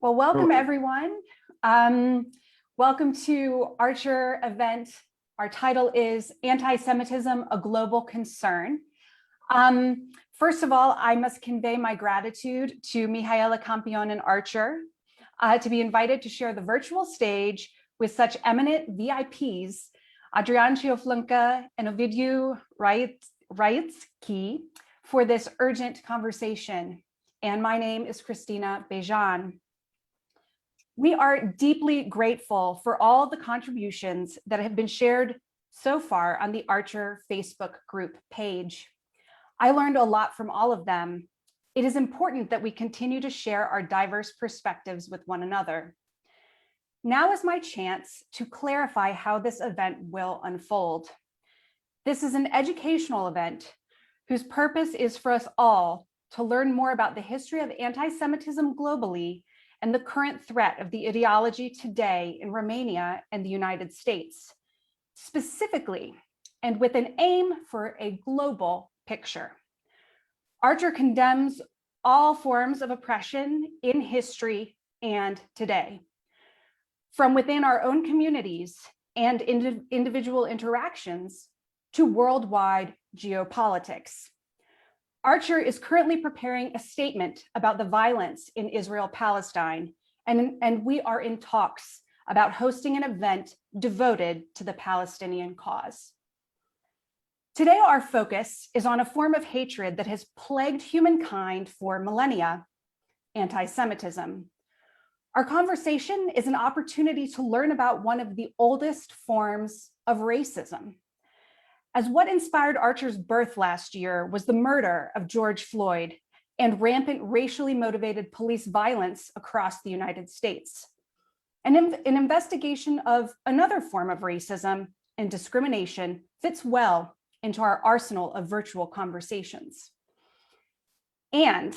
Well, welcome everyone. Welcome to Archer event. Our title is Anti-Semitism, a Global Concern. First of all, I must convey my gratitude to Mihaela Campion and Archer to be invited to share the virtual stage with such eminent VIPs, Adrian Cioflâncă and Ovidiu Raitsky, for this urgent conversation. And my name is Christina Bejan. We are deeply grateful for all the contributions that have been shared so far on the Archer Facebook group page. I learned a lot from all of them. It is important that we continue to share our diverse perspectives with one another. Now is my chance to clarify how this event will unfold. This is an educational event whose purpose is for us all to learn more about the history of anti-Semitism globally and the current threat of the ideology today in Romania and the United States, specifically, and with an aim for a global picture. Archer condemns all forms of oppression in history and today, from within our own communities and individual interactions to worldwide geopolitics. Archer is currently preparing a statement about the violence in Israel-Palestine, and we are in talks about hosting an event devoted to the Palestinian cause. Today, our focus is on a form of hatred that has plagued humankind for millennia, anti-Semitism. Our conversation is an opportunity to learn about one of the oldest forms of racism, as what inspired Archer's birth last year was the murder of George Floyd and rampant racially motivated police violence across the United States. An investigation of another form of racism and discrimination fits well into our arsenal of virtual conversations. And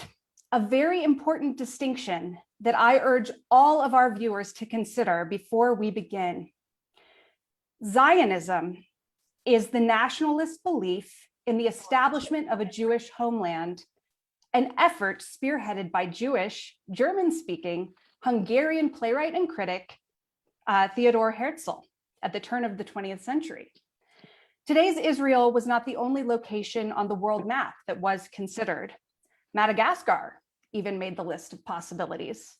a very important distinction that I urge all of our viewers to consider before we begin. Zionism is the nationalist belief in the establishment of a Jewish homeland, an effort spearheaded by Jewish, German-speaking, Hungarian playwright and critic, Theodor Herzl at the turn of the 20th century. Today's Israel was not the only location on the world map that was considered. Madagascar even made the list of possibilities.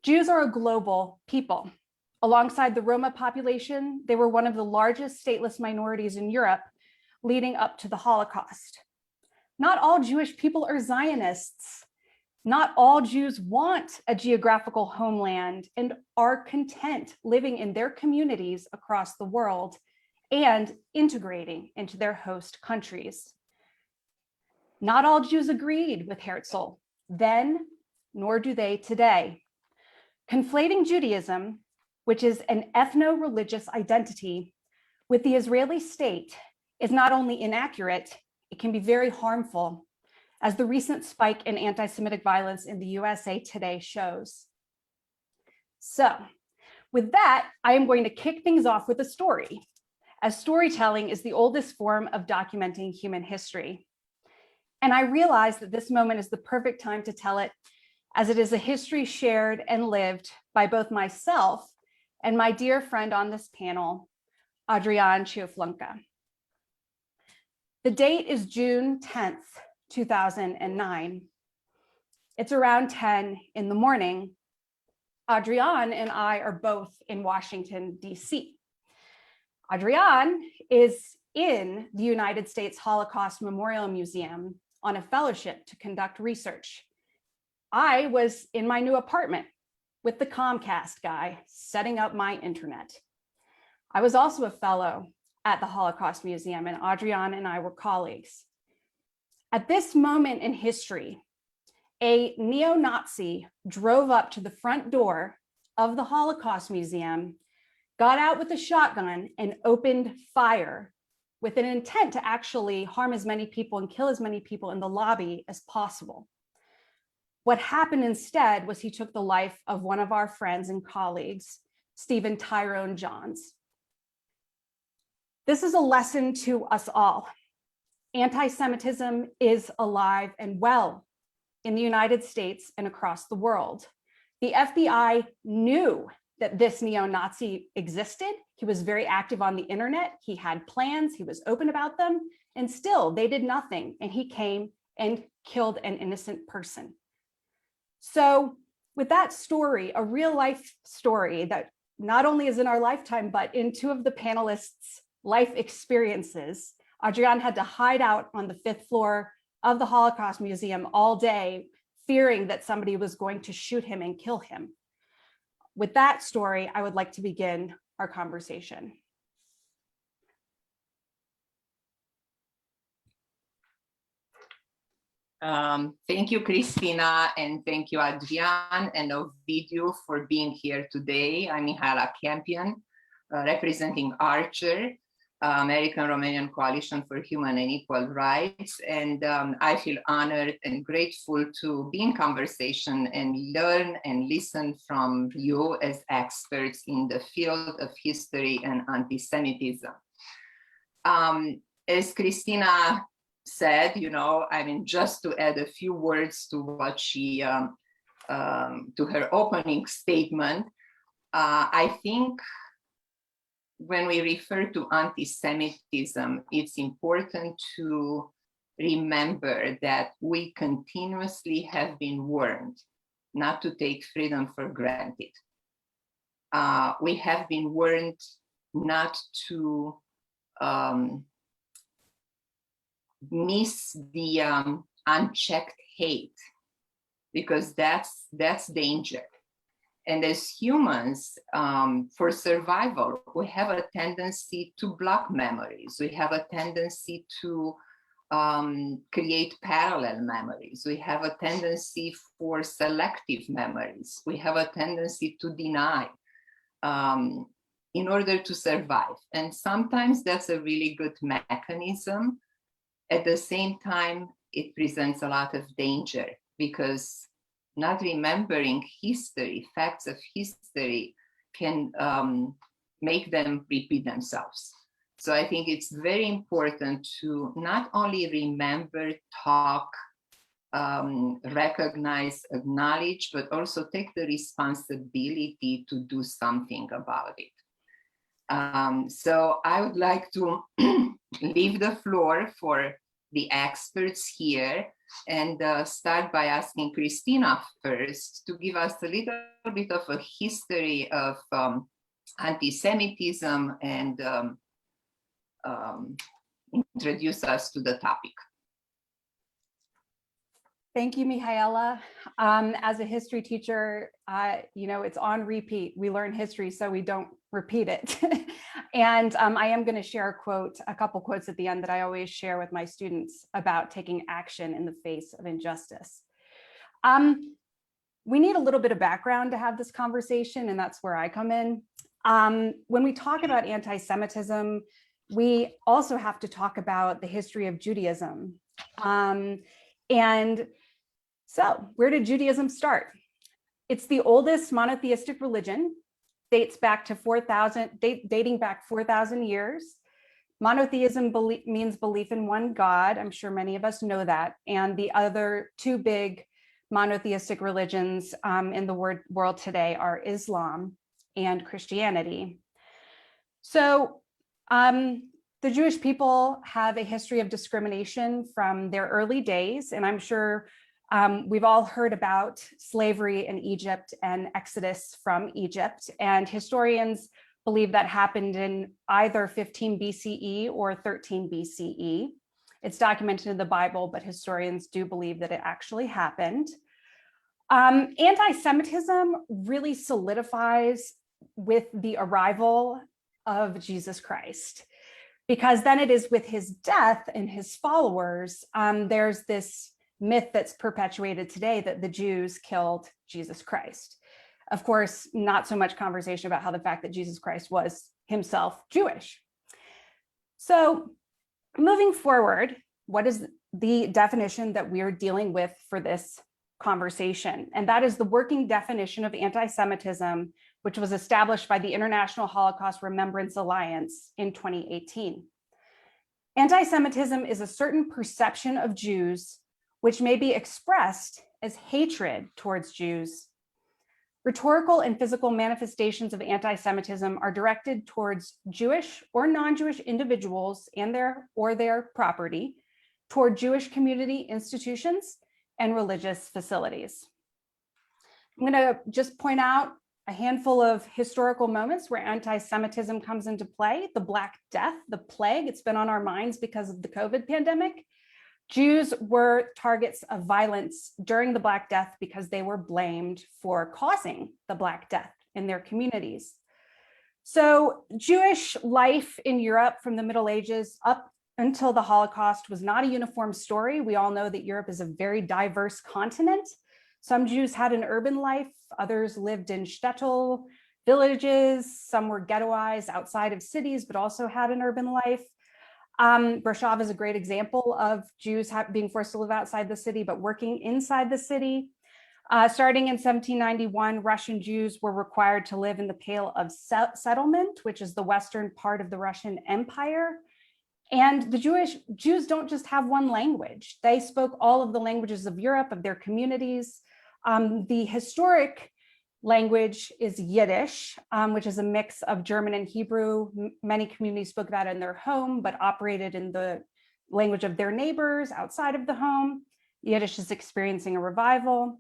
Jews are a global people. Alongside the Roma population, they were one of the largest stateless minorities in Europe leading up to the Holocaust. Not all Jewish people are Zionists. Not all Jews want a geographical homeland and are content living in their communities across the world and integrating into their host countries. Not all Jews agreed with Herzl then, nor do they today. Conflating Judaism, which is an ethno-religious identity, with the Israeli state is not only inaccurate, it can be very harmful, as the recent spike in anti-Semitic violence in the USA today shows. So, with that, I am going to kick things off with a story, as storytelling is the oldest form of documenting human history. And I realize that this moment is the perfect time to tell it, as it is a history shared and lived by both myself and my dear friend on this panel, Adrian Cioflâncă. The date is June 10th, 2009. It's around 10 in the morning. Adrian and I are both in Washington, DC. Adrian is in the United States Holocaust Memorial Museum on a fellowship to conduct research. I was in my new apartment with the Comcast guy setting up my internet. I was also a fellow at the Holocaust Museum, and Adrian and I were colleagues. At this moment in history, a neo-Nazi drove up to the front door of the Holocaust Museum, got out with a shotgun and opened fire with an intent to actually harm as many people and kill as many people in the lobby as possible. What happened instead was he took the life of one of our friends and colleagues, Stephen Tyrone Johns. This is a lesson to us all. Anti-Semitism is alive and well in the United States and across the world. The FBI knew that this neo-Nazi existed. He was very active on the internet. He had plans, he was open about them, and still they did nothing. And he came and killed an innocent person. So with that story, a real life story that not only is in our lifetime, but in two of the panelists' life experiences, Adrian had to hide out on the 5th floor of the Holocaust Museum all day, fearing that somebody was going to shoot him and kill him. With that story, I would like to begin our conversation. Thank you, Christina, and thank you, Adrian and Ovidiu, for being here today. I'm Mihaela Campion, representing Archer, American Romanian Coalition for Human and Equal Rights, and I feel honored and grateful to be in conversation and learn and listen from you as experts in the field of history and anti-Semitism. As Christina said, just to add a few words to what she, to her opening statement, I think when we refer to anti-Semitism, it's important to remember that we continuously have been warned not to take freedom for granted. We have been warned not to miss the unchecked hate, because that's danger. And as humans, for survival, we have a tendency to block memories. We have a tendency to create parallel memories. We have a tendency for selective memories. We have a tendency to deny in order to survive. And sometimes that's a really good mechanism. At the same time, it presents a lot of danger, because not remembering history, facts of history, can make them repeat themselves. So I think it's very important to not only remember, talk, recognize, acknowledge, but also take the responsibility to do something about it. So I would like to leave the floor for the experts here and start by asking Christina first to give us a little bit of a history of anti-Semitism and introduce us to the topic. Thank you, Mihaela. As a history teacher, it's on repeat. We learn history so we don't repeat it. And I am going to share a couple quotes at the end that I always share with my students about taking action in the face of injustice. We need a little bit of background to have this conversation, and that's where I come in. When we talk about anti-Semitism, we also have to talk about the history of Judaism. And so where did Judaism start? It's the oldest monotheistic religion, dating back 4,000 years. Monotheism means belief in one God. I'm sure many of us know that. And the other two big monotheistic religions in the world today are Islam and Christianity. So the Jewish people have a history of discrimination from their early days, and I'm sure we've all heard about slavery in Egypt and exodus from Egypt, and historians believe that happened in either 15 BCE or 13 BCE. It's documented in the Bible, but historians do believe that it actually happened. Anti-Semitism really solidifies with the arrival of Jesus Christ, because then it is with his death and his followers, there's this myth that's perpetuated today that the Jews killed Jesus Christ. Of course, not so much conversation about how the fact that Jesus Christ was himself Jewish. So moving forward, what is the definition that we're dealing with for this conversation, and that is the working definition of anti-Semitism, which was established by the International Holocaust Remembrance Alliance in 2018. Anti-Semitism is a certain perception of Jews which may be expressed as hatred towards Jews. Rhetorical and physical manifestations of anti-Semitism are directed towards Jewish or non-Jewish individuals and their property, toward Jewish community institutions and religious facilities. I'm going to just point out a handful of historical moments where anti-Semitism comes into play. The Black Death, the plague, it's been on our minds because of the COVID pandemic. Jews were targets of violence during the Black Death because they were blamed for causing the Black Death in their communities. So Jewish life in Europe from the Middle Ages up until the Holocaust was not a uniform story. We all know that Europe is a very diverse continent. Some Jews had an urban life, others lived in shtetl villages, some were ghettoized outside of cities, but also had an urban life. Warsaw is a great example of Jews being forced to live outside the city, but working inside the city. Starting in 1791, Russian Jews were required to live in the Pale of Settlement, which is the western part of the Russian Empire. And the Jews don't just have one language. They spoke all of the languages of Europe, of their communities. The historic language is Yiddish, which is a mix of German and Hebrew. Many communities spoke that in their home, but operated in the language of their neighbors outside of the home. Yiddish is experiencing a revival.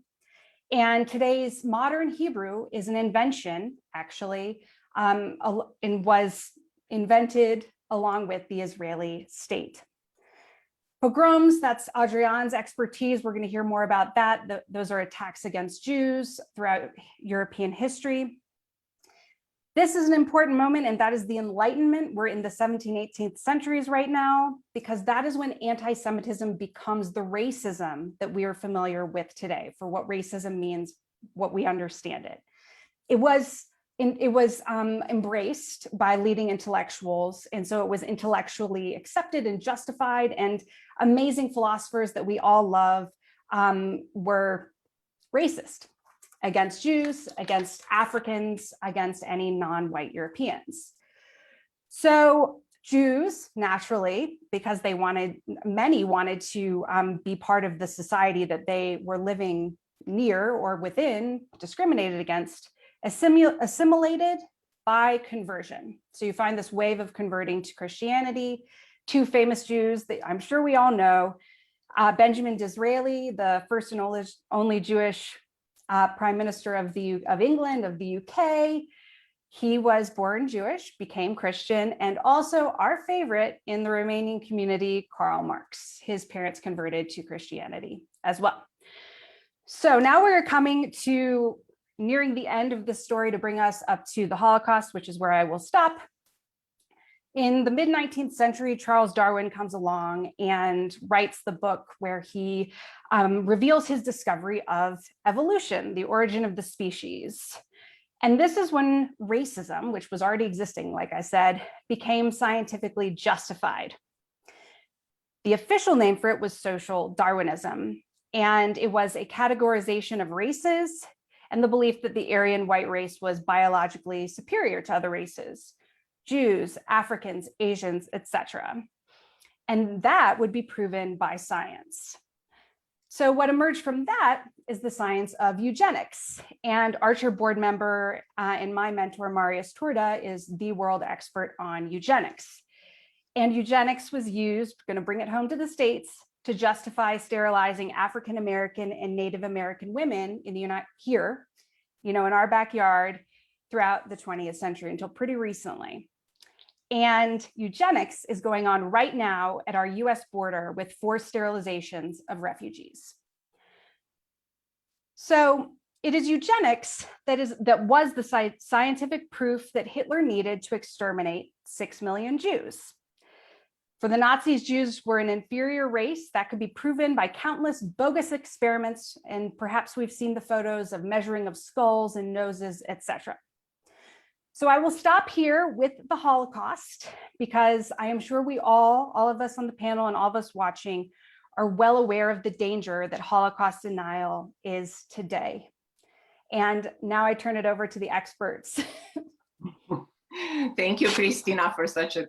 And today's modern Hebrew is an invention, actually, and was invented along with the Israeli state. Pogroms, that's Adrian's expertise. We're going to hear more about that. Those are attacks against Jews throughout European history. This is an important moment, and that is the Enlightenment. We're in the 17th, 18th centuries right now, because that is when anti-Semitism becomes the racism that we are familiar with today, for what racism means, what we understand it. It was embraced by leading intellectuals, and so it was intellectually accepted and justified, and amazing philosophers that we all love were racist against Jews, against Africans, against any non-white Europeans. So Jews, naturally, because many wanted to be part of the society that they were living near or within, discriminated against, assimilated by conversion. So you find this wave of converting to Christianity. Two famous Jews that I'm sure we all know, Benjamin Disraeli, the first and only Jewish Prime Minister of England, of the UK. He was born Jewish, became Christian, and also our favorite in the Romanian community, Karl Marx. His parents converted to Christianity as well. So now we're coming to nearing the end of this story to bring us up to the Holocaust, which is where I will stop. In the mid-19th century, Charles Darwin comes along and writes the book where he reveals his discovery of evolution, the origin of the species. And this is when racism, which was already existing, like I said, became scientifically justified. The official name for it was social Darwinism, and it was a categorization of races and the belief that the Aryan white race was biologically superior to other races, Jews, Africans, Asians, etc. And that would be proven by science. So what emerged from that is the science of eugenics. And Archer board member and my mentor, Marius Turda, is the world expert on eugenics. And eugenics was used, going to bring it home to the States, to justify sterilizing African-American and Native American women in the in our backyard throughout the 20th century until pretty recently. And eugenics is going on right now at our US border with forced sterilizations of refugees. So it is eugenics that was the scientific proof that Hitler needed to exterminate 6 million Jews. For the Nazis, Jews were an inferior race. That could be proven by countless bogus experiments, and perhaps we've seen the photos of measuring of skulls and noses, etc. So I will stop here with the Holocaust, because I am sure all of us on the panel and all of us watching are well aware of the danger that Holocaust denial is today. And now I turn it over to the experts. Thank you, Christina, for such a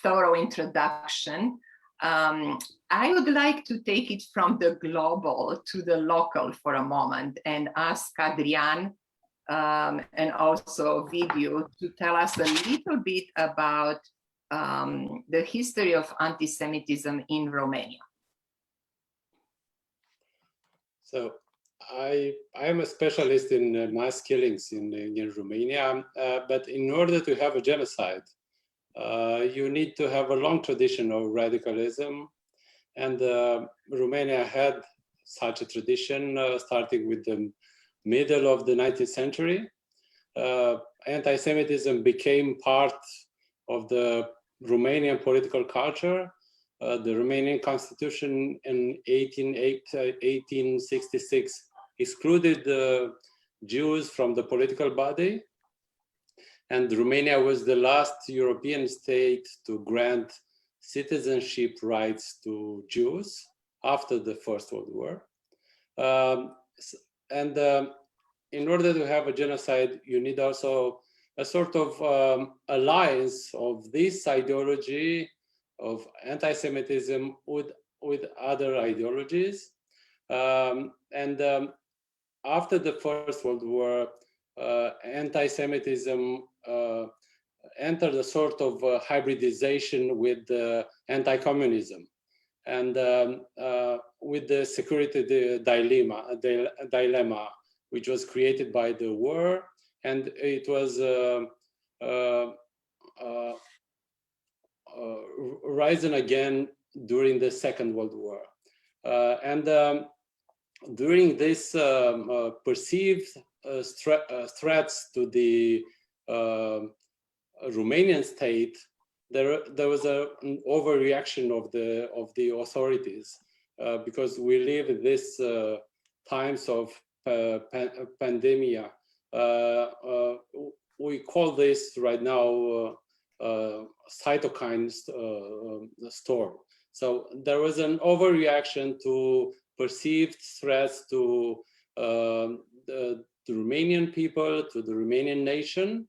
thorough introduction. I would like to take it from the global to the local for a moment and ask Adrian and also Video to tell us a little bit about the history of anti-Semitism in Romania. So I am a specialist in mass killings in Romania, but in order to have a genocide, you need to have a long tradition of radicalism. And Romania had such a tradition starting with the middle of the 19th century. Anti-Semitism became part of the Romanian political culture. The Romanian constitution in 1866 excluded Jews from the political body. And Romania was the last European state to grant citizenship rights to Jews after the First World War. In order to have a genocide, you need also a sort of alliance of this ideology of anti-Semitism with other ideologies. After the First World War, anti-Semitism entered a sort of hybridization with anti-communism and with the security dilemma, which was created by the war, and it was risen again during the Second World War. During this perceived threats to the Romanian state, there was an overreaction of the authorities because we live in this times of pandemia. We call this right now cytokine storm. So there was an overreaction to perceived threats to the Romanian people, to the Romanian nation.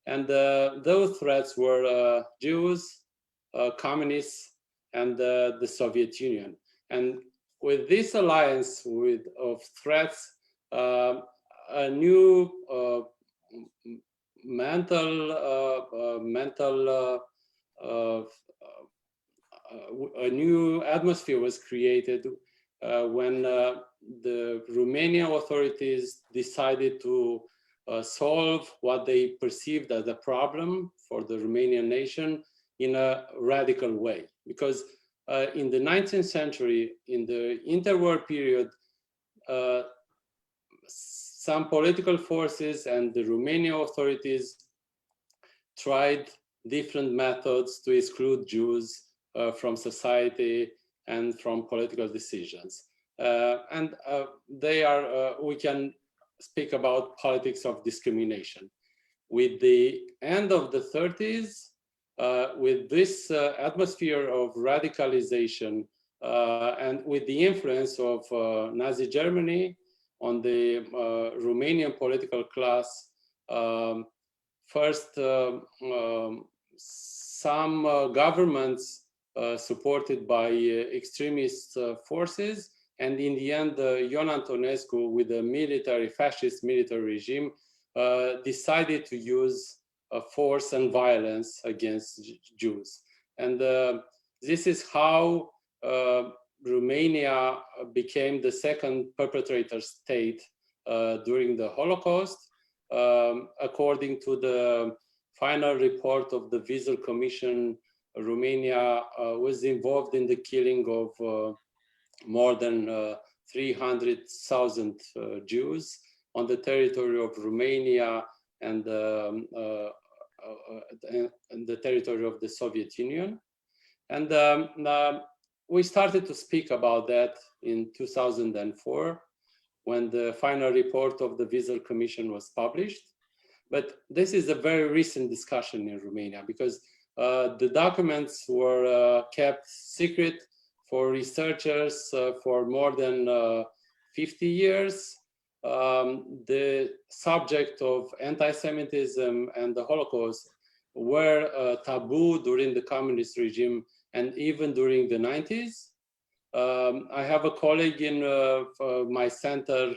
And those threats were Jews, communists, and the Soviet Union. And with this alliance of threats, a new a new atmosphere was created when the Romanian authorities decided to solve what they perceived as a problem for the Romanian nation in a radical way. Because in the 19th century, in the interwar period, some political forces and the Romanian authorities tried different methods to exclude Jews from society and from political decisions. We can speak about politics of discrimination. With the end of the 30s, with this atmosphere of radicalization and with the influence of Nazi Germany on the Romanian political class, first some governments supported by extremist forces, and in the end, Ion Antonescu, with a fascist military regime, decided to use force and violence against Jews. And this is how Romania became the second perpetrator state during the Holocaust, according to the final report of the Wiesel Commission. Romania was involved in the killing of more than 300,000 Jews on the territory of Romania and the territory of the Soviet Union. And we started to speak about that in 2004 when the final report of the Wiesel Commission was published. But this is a very recent discussion in Romania because the documents were kept secret for researchers for more than 50 years. The subject of anti-Semitism and the Holocaust were taboo during the communist regime and even during the 90s. I have a colleague in my center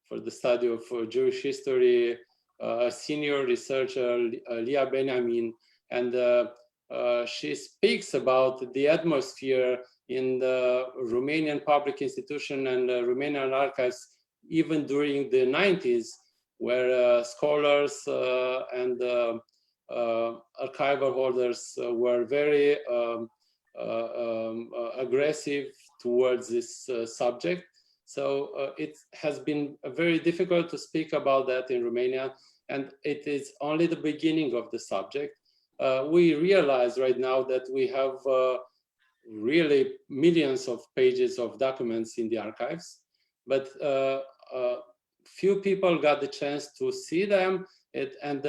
for the study of Jewish history, a senior researcher, Leah Benjamin, and she speaks about the atmosphere in the Romanian public institution and the Romanian archives even during the 90s, where scholars and archival holders were very aggressive towards this subject. So it has been very difficult to speak about that in Romania, and it is only the beginning of the subject. We realize right now that we have really millions of pages of documents in the archives, but few people got the chance to see them, and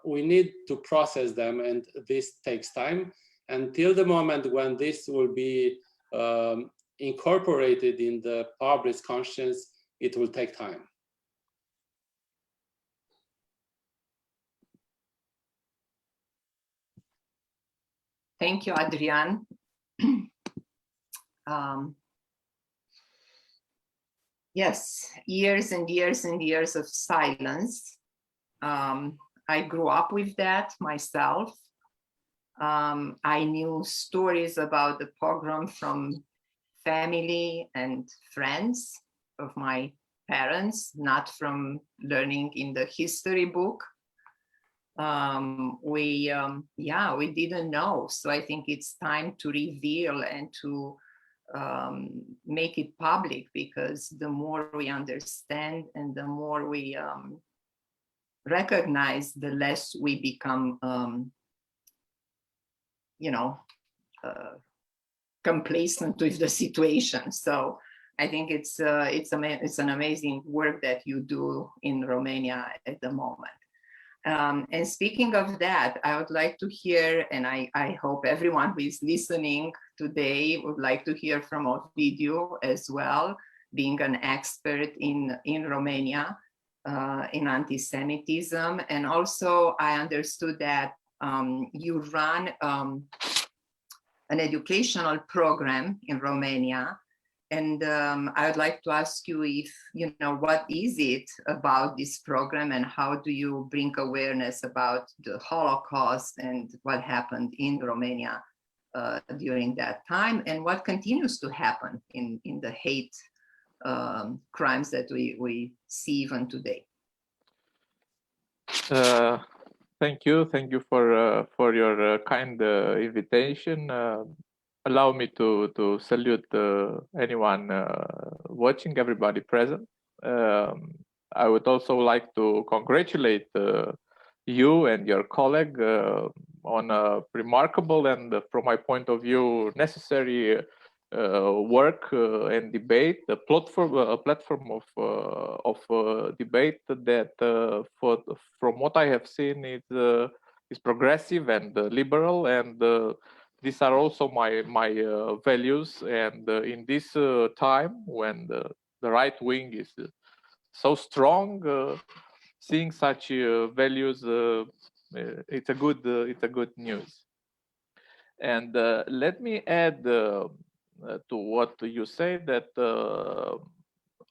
we need to process them, and this takes time. Until the moment when this will be incorporated in the public conscience, it will take time. Thank you, Adrian. Yes, years and years and years of silence. I grew up with that myself. I knew stories about the pogrom from family and friends of my parents, not from learning in the history book. We didn't know. So I think it's time to reveal and to make it public, because the more we understand and the more we recognize, the less we become, complacent with the situation. So I think it's an amazing work that you do in Romania at the moment. And speaking of that, I would like to hear, and I hope everyone who is listening today would like to hear from Ovidiu as well, being an expert in Romania, in anti-Semitism. And also I understood that you run an educational program in Romania. And I would like to ask you if, what is it about this program, and how do you bring awareness about the Holocaust and what happened in Romania during that time, and what continues to happen in the hate crimes that we see even today? Thank you for your kind invitation. Allow me to salute anyone watching, everybody present. I would also like to congratulate you and your colleague on a remarkable and, from my point of view, necessary work and debate, a platform of debate that, from what I have seen, is progressive and liberal, and these are also my values. And in this time when the right wing is so strong, seeing such values, it's a good news. And let me add to what you say, that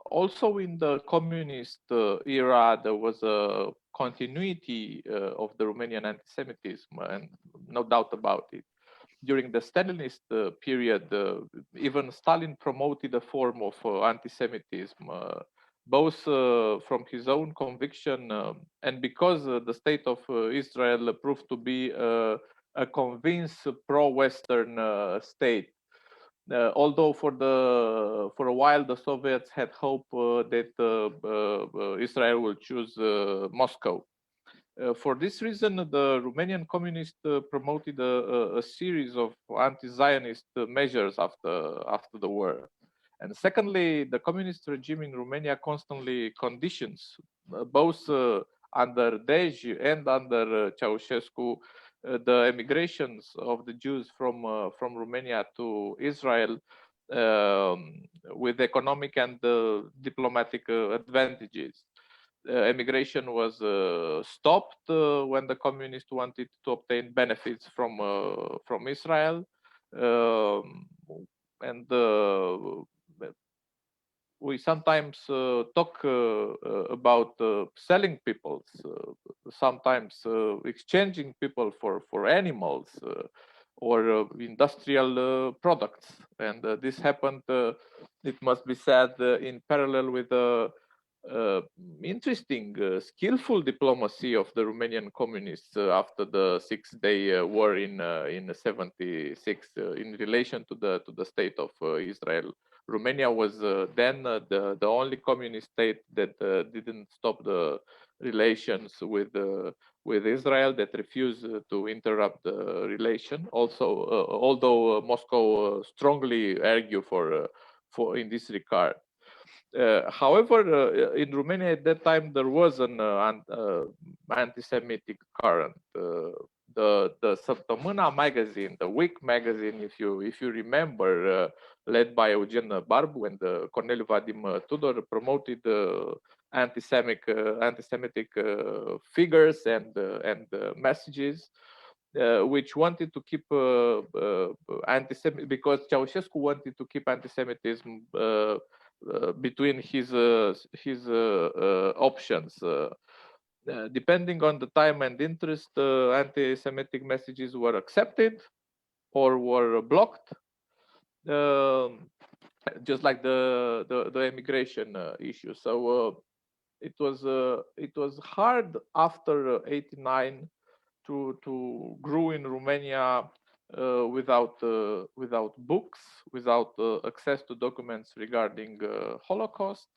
also in the communist era there was a continuity of the Romanian anti-Semitism, and no doubt about it. During the Stalinist period, even Stalin promoted a form of anti-Semitism, both from his own conviction and because the state of Israel proved to be a convinced pro-Western state. Although for a while the Soviets had hope that Israel will choose Moscow. For this reason, the Romanian communists promoted a series of anti-Zionist measures after the war. And secondly, the communist regime in Romania constantly conditions both under Dej and under Ceausescu, the emigrations of the Jews from Romania to Israel with economic and diplomatic advantages. Emigration was stopped when the communists wanted to obtain benefits from Israel, and we sometimes talk about selling people, sometimes exchanging people for animals or industrial products, and this happened. It must be said in parallel with interesting, skillful diplomacy of the Romanian communists after the Six-Day War in '76 in relation to the state of Israel. Romania was then the only communist state that didn't stop the relations with Israel, that refused to interrupt the relation. Also, although Moscow strongly argue for in this regard. However, in Romania at that time there was an anti-Semitic current. The Săptămâna magazine, the Week magazine, if you remember, led by Eugen Barbu and Corneliu Vadim Tudor, promoted anti-Semitic figures and messages, which wanted to keep anti-Semitic, because Ceausescu wanted to keep anti-Semitism between his options. Depending on the time and interest, anti-Semitic messages were accepted or were blocked, just like the immigration issue. So it was hard after '89 to grow in Romania without books, without access to documents regarding Holocaust,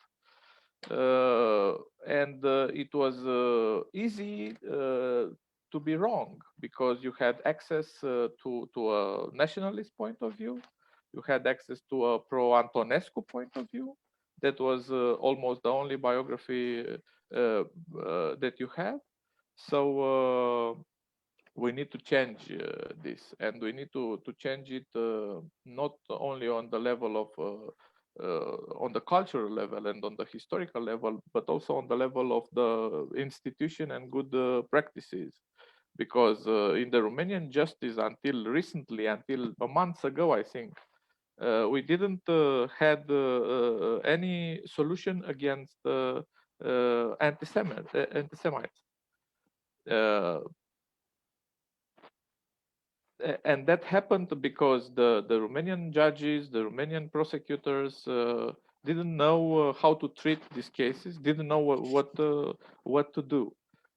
and it was easy to be wrong, because you had access to a nationalist point of view, you had access to a pro-Antonescu point of view. That was almost the only biography that you had. So we need to change this, and we need to change it not only on the level of on the cultural level and on the historical level, but also on the level of the institution and good practices. Because in the Romanian justice, until recently, until a month ago, I think, we didn't had any solution against anti-Semites. And that happened because the Romanian judges, the Romanian prosecutors didn't know how to treat these cases, didn't know what to do.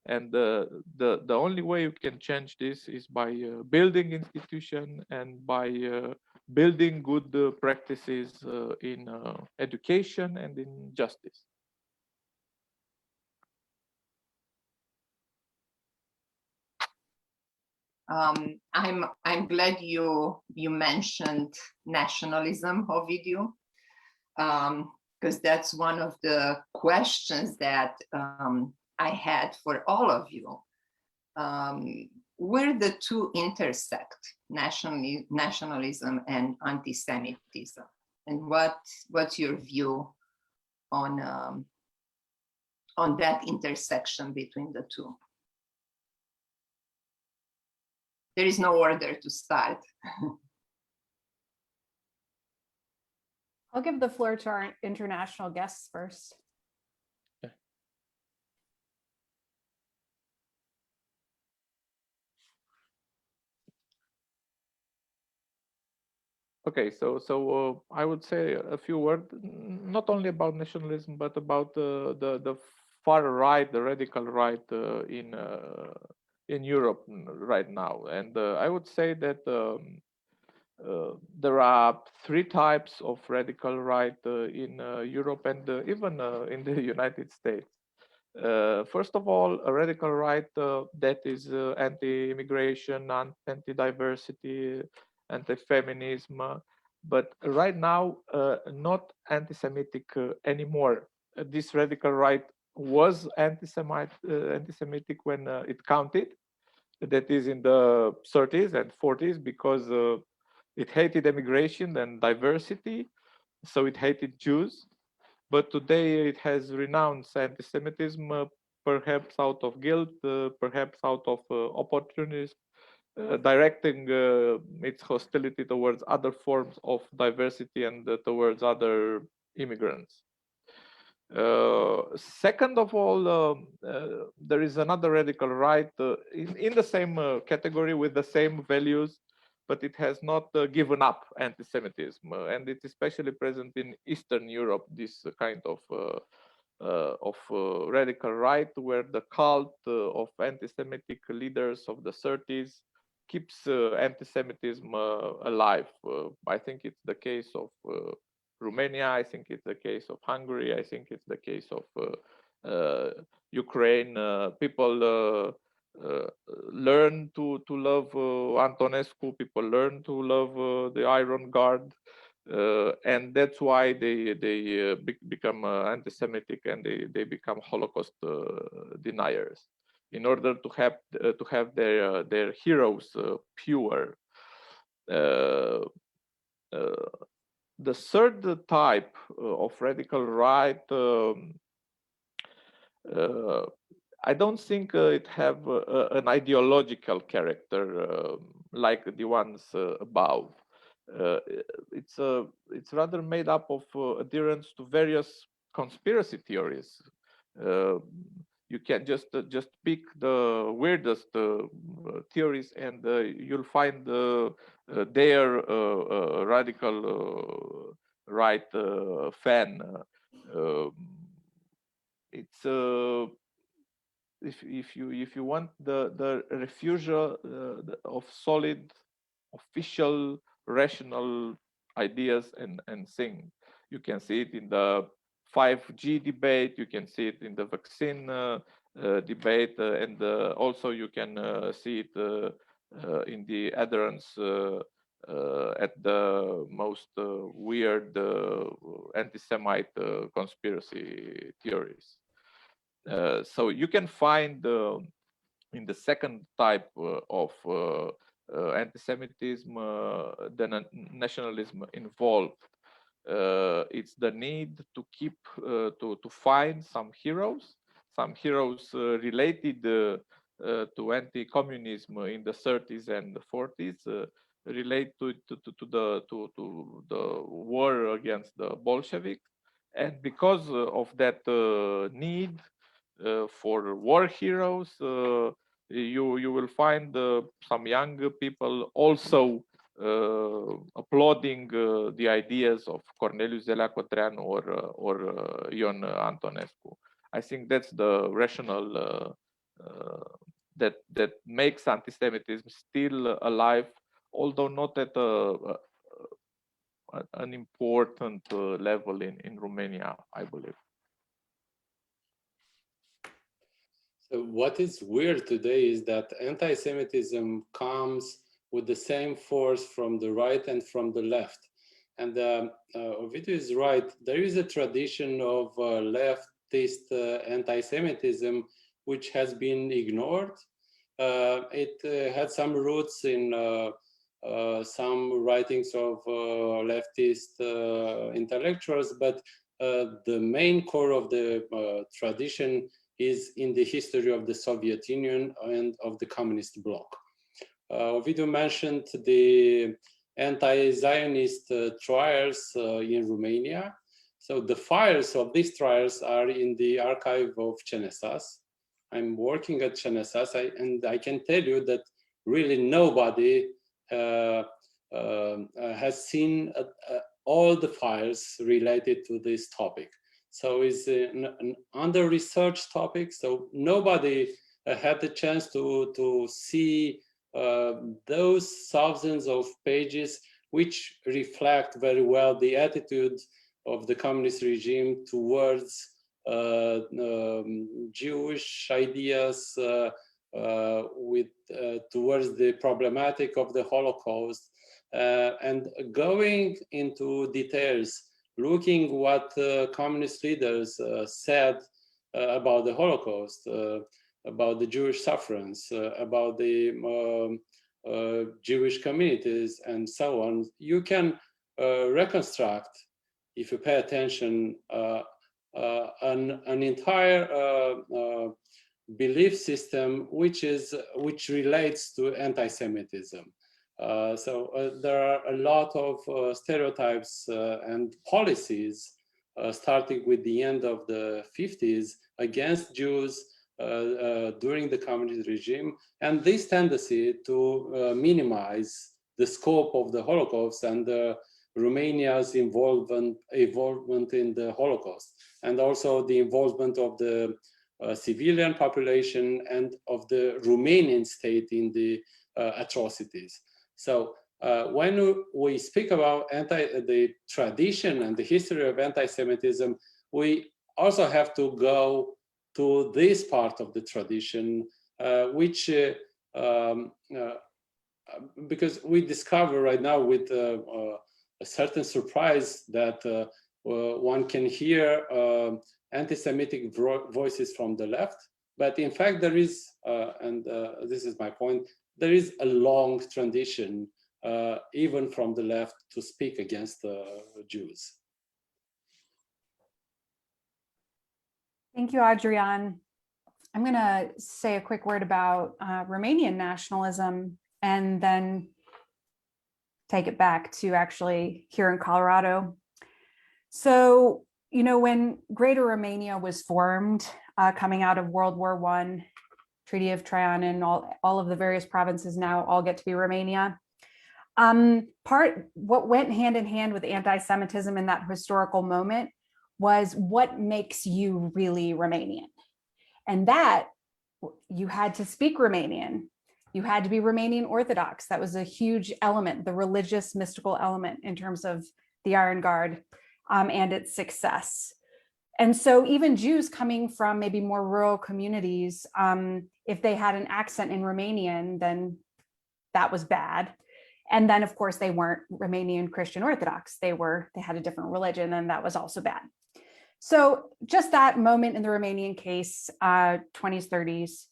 And the only way you can change this is by building institution and by building good practices in education and in justice. I'm glad you mentioned nationalism, Ovidiu, because that's one of the questions that I had for all of you. Where the two intersect, nationalism and anti-Semitism, and what's your view on that intersection between the two? There is no order to start. I'll give the floor to our international guests first. Okay, so I would say a few words, not only about nationalism, but about the far right, the radical right in Europe right now. And I would say that there are three types of radical right in Europe and even in the United States. First of all, a radical right that is anti-immigration, anti-diversity, anti-feminism, but right now not anti-Semitic anymore. This radical right was anti-Semitic when it counted. That is in the 30s and 40s, because it hated immigration and diversity, so it hated Jews. But today it has renounced anti-Semitism, perhaps out of guilt, perhaps out of opportunism, directing its hostility towards other forms of diversity and towards other immigrants. Second of all, there is another radical right in the same category with the same values, but it has not given up anti-Semitism, and it's especially present in Eastern Europe. This kind of radical right, where the cult of anti-Semitic leaders of the 30s keeps anti-Semitism alive. I think it's the case of Romania. I think it's the case of Hungary. I think it's the case of Ukraine. People learn to love Antonescu. People learn to love the Iron Guard. And that's why they become anti-Semitic, and they become Holocaust deniers, in order to have their heroes pure. The third type of radical right, I don't think it have an ideological character like the ones above. It's rather made up of adherence to various conspiracy theories. You can just pick the weirdest theories, and you'll find their radical right fan. It's if you want the refusal of solid, official, rational ideas and things. You can see it in the 5G debate. You can see it in the vaccine debate, and also you can see it in the adherence at the most weird anti-Semite conspiracy theories. So you can find in the second type of anti-Semitism the nationalism involved. It's the need to keep to find some heroes related to anti-communism in the 30s and the 40s, relate to the war against the Bolsheviks, and because of that need for war heroes, you will find some young people also applauding the ideas of Cornelius Zelea-Cotreanu or Ion Antonescu. I think that's the rationale that makes anti-Semitism still alive, although not at an important level in Romania, I believe. So what is weird today is that anti-Semitism comes with the same force from the right and from the left. And Ovidiu is right. There is a tradition of leftist anti-Semitism which has been ignored. It had some roots in some writings of leftist intellectuals, but the main core of the tradition is in the history of the Soviet Union and of the communist bloc. Ovidiu mentioned the anti-Zionist trials in Romania. So the files of these trials are in the archive of CNSAS. I'm working at CNSAS, and I can tell you that really nobody has seen all the files related to this topic. So it's an under-researched topic, so nobody had the chance to see those thousands of pages which reflect very well the attitude of the communist regime towards Jewish ideas, towards the problematic of the Holocaust, and going into details, looking what communist leaders said about the Holocaust, about the Jewish sufferance, about the Jewish communities, and so on, you can reconstruct, if you pay attention, an entire belief system which relates to anti-Semitism. There are a lot of stereotypes and policies starting with the end of the 50s against Jews during the communist regime, and this tendency to minimize the scope of the Holocaust and Romania's involvement in the Holocaust, and also the involvement of the civilian population and of the Romanian state in the atrocities. So when we speak about the tradition and the history of anti-Semitism, we also have to go to this part of the tradition, which, because we discover right now with a certain surprise that one can hear anti-Semitic voices from the left, but in fact there is, and this is my point, there is a long tradition, even from the left, to speak against Jews. Thank you, Adrian. I'm going to say a quick word about Romanian nationalism and then take it back to actually here in Colorado. So, you know, when Greater Romania was formed, coming out of World War I, Treaty of Trianon, all of the various provinces now all get to be Romania. What went hand in hand with anti-Semitism in that historical moment was what makes you really Romanian. And that you had to speak Romanian. You had to be Romanian Orthodox. That was a huge element, the religious mystical element in terms of the Iron Guard and its success. And so even Jews coming from maybe more rural communities, if they had an accent in Romanian, then that was bad. And then of course they weren't Romanian Christian Orthodox. They had a different religion, and that was also bad. So just that moment in the Romanian case, 20s, 30s.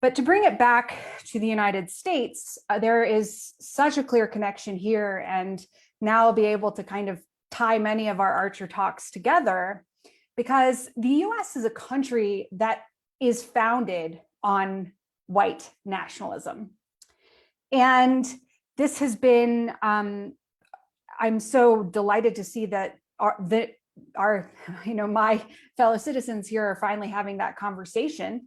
But to bring it back to the United States, there is such a clear connection here, and now I'll be able to kind of tie many of our Archer talks together, because the US is a country that is founded on white nationalism. And this has been, I'm so delighted to see that my fellow citizens here are finally having that conversation.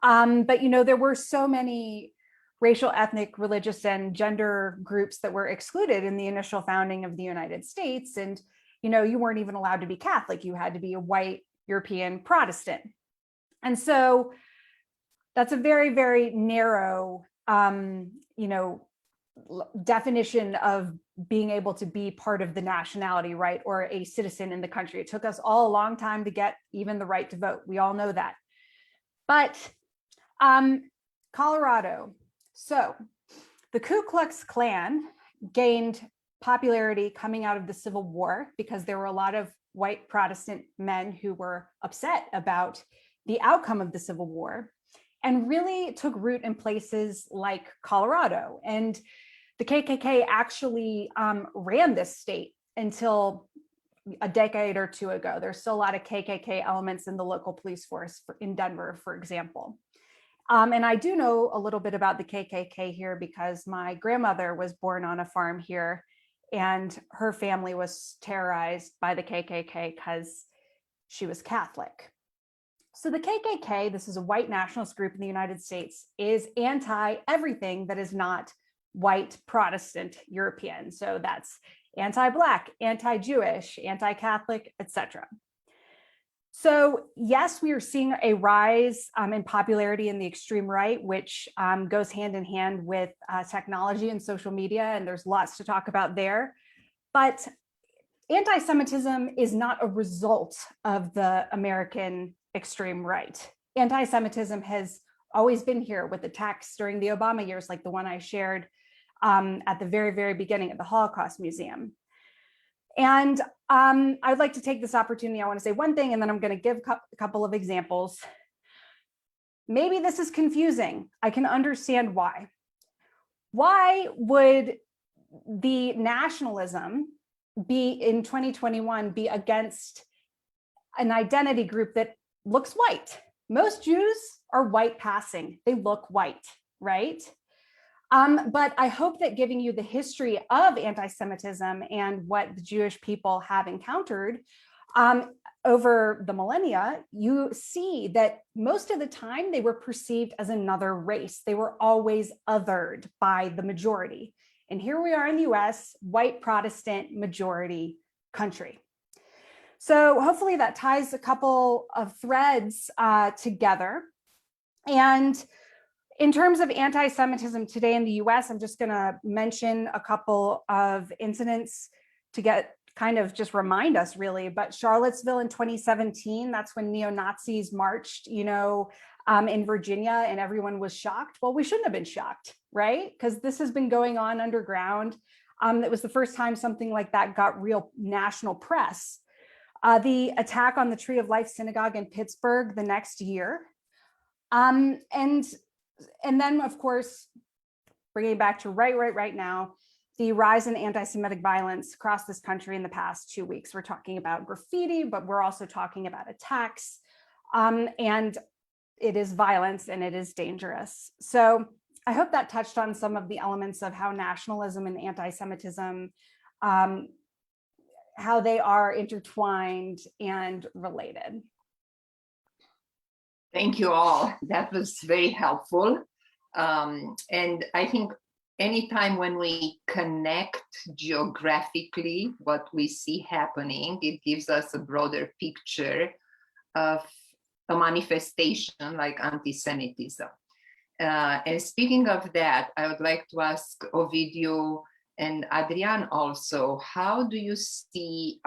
But, you know, there were so many racial, ethnic, religious, and gender groups that were excluded in the initial founding of the United States. And, you know, you weren't even allowed to be Catholic. You had to be a white European Protestant. And so that's a very, very narrow, definition of being able to be part of the nationality, right? Or a citizen in the country. It took us all a long time to get even the right to vote. We all know that. But Colorado. So the Ku Klux Klan gained popularity coming out of the Civil War because there were a lot of white Protestant men who were upset about the outcome of the Civil War, and really took root in places like Colorado. And the KKK actually ran this state until a decade or two ago. There's still a lot of KKK elements in the local police force in Denver, for example. And I do know a little bit about the KKK here because my grandmother was born on a farm here, and her family was terrorized by the KKK because she was Catholic. So the KKK, this is a white nationalist group in the United States, is anti-everything that is not white Protestant European. So that's anti-Black, anti-Jewish, anti-Catholic, etc. So yes, we are seeing a rise in popularity in the extreme right, which goes hand in hand with technology and social media, and there's lots to talk about there. But anti-Semitism is not a result of the American extreme right. Anti-Semitism has always been here with attacks during the Obama years, like the one I shared at the very, very beginning at the Holocaust Museum. And I'd like to take this opportunity. I want to say one thing, and then I'm going to give a couple of examples. Maybe this is confusing. I can understand why. Why would the nationalism be in 2021 be against an identity group that looks white? Most Jews are white passing. They look white, right? But I hope that giving you the history of anti-Semitism and what the Jewish people have encountered over the millennia, you see that most of the time they were perceived as another race. They were always othered by the majority. And here we are in the US, white Protestant majority country. So hopefully that ties a couple of threads together. And in terms of anti-Semitism today in the US, I'm just going to mention a couple of incidents to get kind of just remind us really. But Charlottesville in 2017, that's when neo-Nazis marched, in Virginia, and everyone was shocked. Well, we shouldn't have been shocked, right? Because this has been going on underground. It was the first time something like that got real national press. The attack on the Tree of Life Synagogue in Pittsburgh the next year. And then, of course, bringing it back to right now, the rise in anti-Semitic violence across this country in the past 2 weeks. We're talking about graffiti, but we're also talking about attacks. And it is violence and it is dangerous. So I hope that touched on some of the elements of how nationalism and anti-Semitism, how they are intertwined and related. Thank you all. That was very helpful. And I think anytime when we connect geographically what we see happening, it gives us a broader picture of a manifestation like anti-Semitism. And speaking of that, I would like to ask Ovidiu and Adrian also, how do you see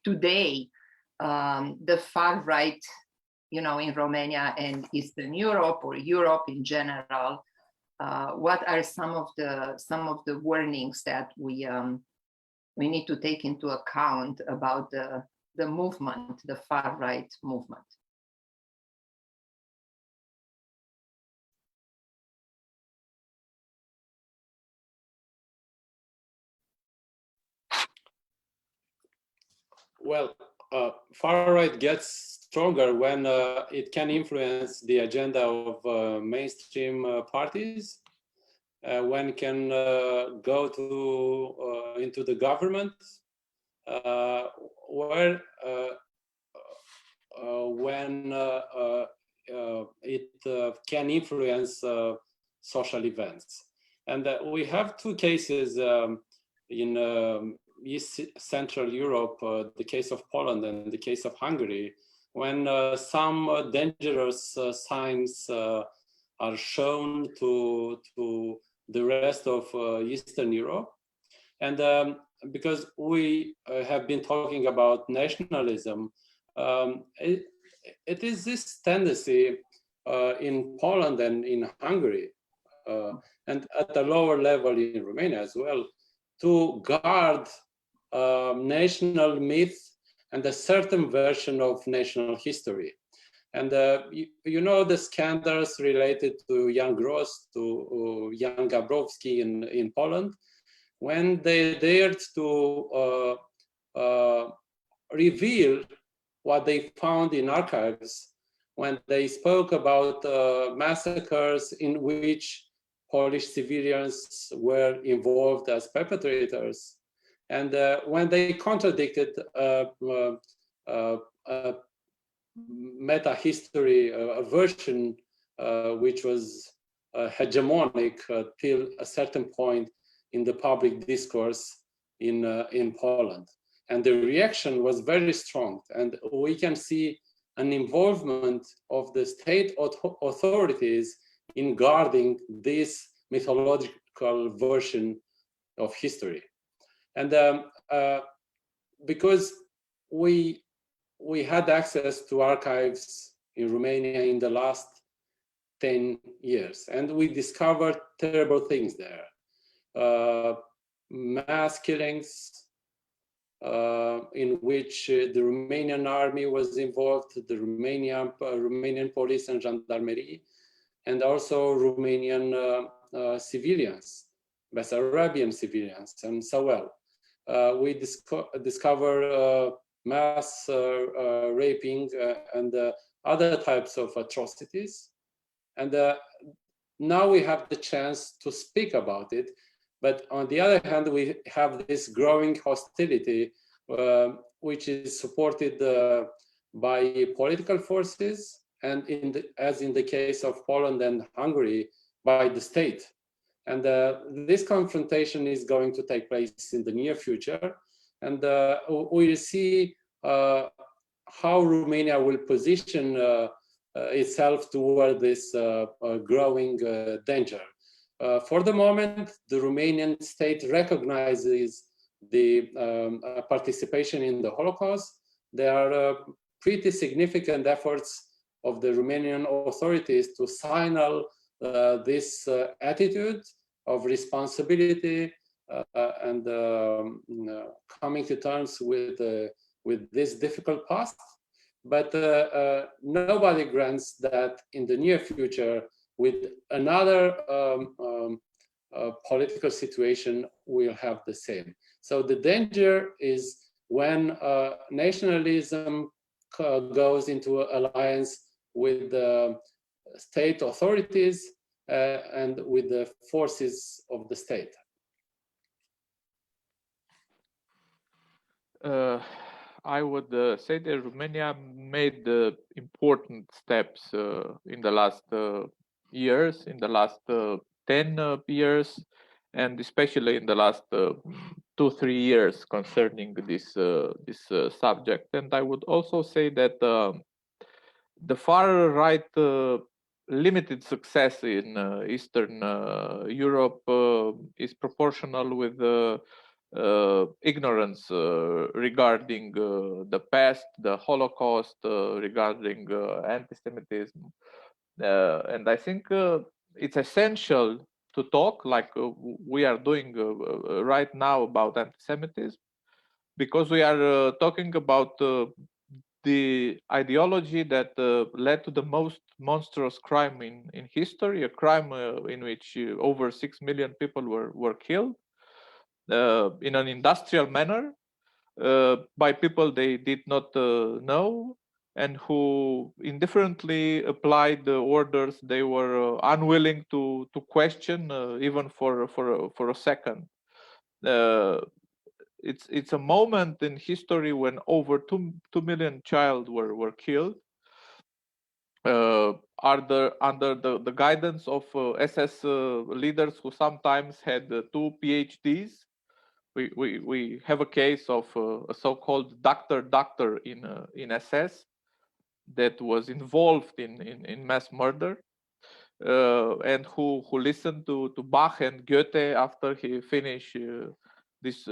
today the far right, in Romania and Eastern Europe or Europe in general? What are some of the warnings that we need to take into account about the movement, the far right movement? Well, far right gets stronger when it can influence the agenda of mainstream parties, when it can go into the government, when it can influence social events. And we have two cases in East Central Europe, the case of Poland and the case of Hungary, when some dangerous signs are shown to the rest of Eastern Europe. And because we have been talking about nationalism, it is this tendency in Poland and in Hungary, and at a lower level in Romania as well, to guard national myth and a certain version of national history. And the scandals related to Jan Gros, to Jan Gabrowski in Poland, when they dared to reveal what they found in archives, when they spoke about massacres in which Polish civilians were involved as perpetrators, and when they contradicted meta-history, a version which was hegemonic till a certain point in the public discourse in Poland. And the reaction was very strong. And we can see an involvement of the state authorities in guarding this mythological version of history. And because we had access to archives in Romania in the last 10 years, and we discovered terrible things there. Mass killings, in which the Romanian army was involved, the Romanian police and gendarmerie, and also Romanian civilians, Bessarabian civilians, and so on. We discover mass raping and other types of atrocities. And now we have the chance to speak about it. But on the other hand, we have this growing hostility, which is supported by political forces, and as in the case of Poland and Hungary, by the state. And this confrontation is going to take place in the near future. And we'll see how Romania will position itself toward this growing danger. For the moment, the Romanian state recognizes the participation in the Holocaust. There are pretty significant efforts of the Romanian authorities to signal this attitude of responsibility and coming to terms with this difficult past. But nobody grants that in the near future, with another political situation, we'll have the same. So the danger is when nationalism goes into alliance with the state authorities and with the forces of the state. I would say that Romania made important steps in the last years, in the last 10 years, and especially in the last 2-3 years concerning this subject. And I would also say that the far right limited success in Eastern Europe is proportional with ignorance regarding the past, the Holocaust, regarding anti-Semitism. And I think it's essential to talk like we are doing right now about anti-Semitism, because we are talking about the ideology that led to the most monstrous crime in history, a crime in which over 6 million people were killed in an industrial manner by people they did not know, and who indifferently applied the orders they were unwilling to question even for a second. It's a moment in history when over 2 million children were killed under the guidance of SS leaders who sometimes had 2 PhDs. We have a case of a so-called doctor in SS that was involved in mass murder and who listened to Bach and Goethe after he finished this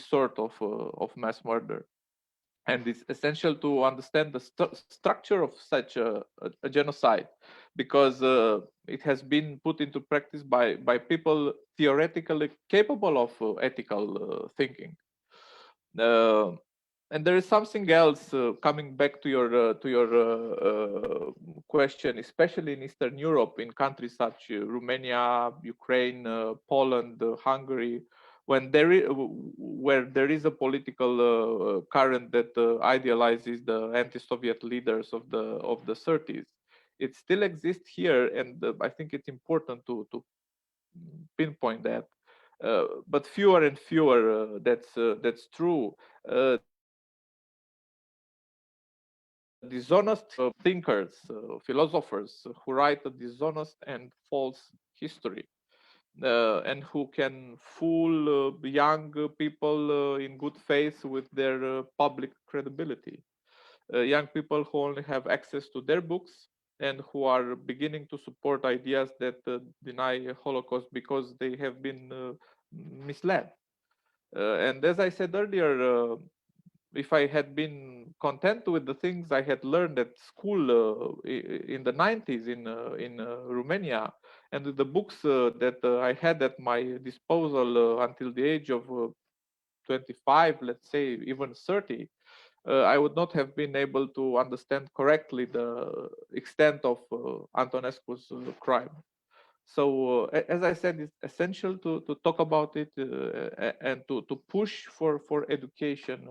sort of mass murder. And it's essential to understand the structure of such a genocide, because it has been put into practice by people theoretically capable of ethical thinking. And there is something else coming back to your question, especially in Eastern Europe, in countries such Romania, Ukraine, Poland, Hungary, where there is a political current that idealizes the anti-Soviet leaders of the 30s. It still exists here, and I think it's important to pinpoint that. But fewer and fewer, that's true. Dishonest thinkers, philosophers who write a dishonest and false history. And who can fool young people in good faith with their public credibility. Young people who only have access to their books and who are beginning to support ideas that deny Holocaust because they have been misled. And as I said earlier, if I had been content with the things I had learned at school in the 90s in Romania, and the books that I had at my disposal until the age of 25, let's say even 30, I would not have been able to understand correctly the extent of Antonescu's crime. So, as I said, it's essential to talk about it and to push for education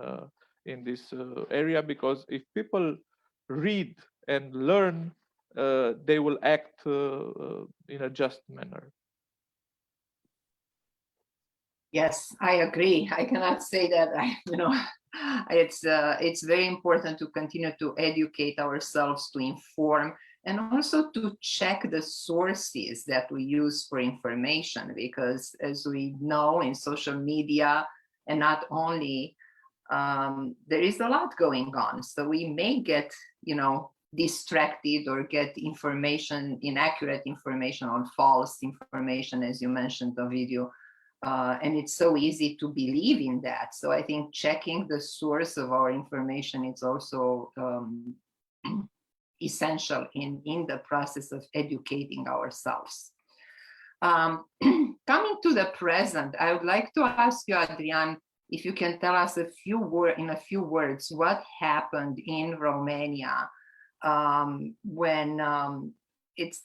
in this area, because if people read and learn, they will act in a just manner. Yes, I agree. I cannot say that it's very important to continue to educate ourselves, to inform, and also to check the sources that we use for information, because as we know in social media, and not only, there is a lot going on. So we may get, distracted or get information, inaccurate information or false information, as you mentioned, Ovidiu. And it's so easy to believe in that. So I think checking the source of our information is also essential in the process of educating ourselves. Coming to the present, I would like to ask you, Adrian, if you can tell us in a few words, what happened in Romania when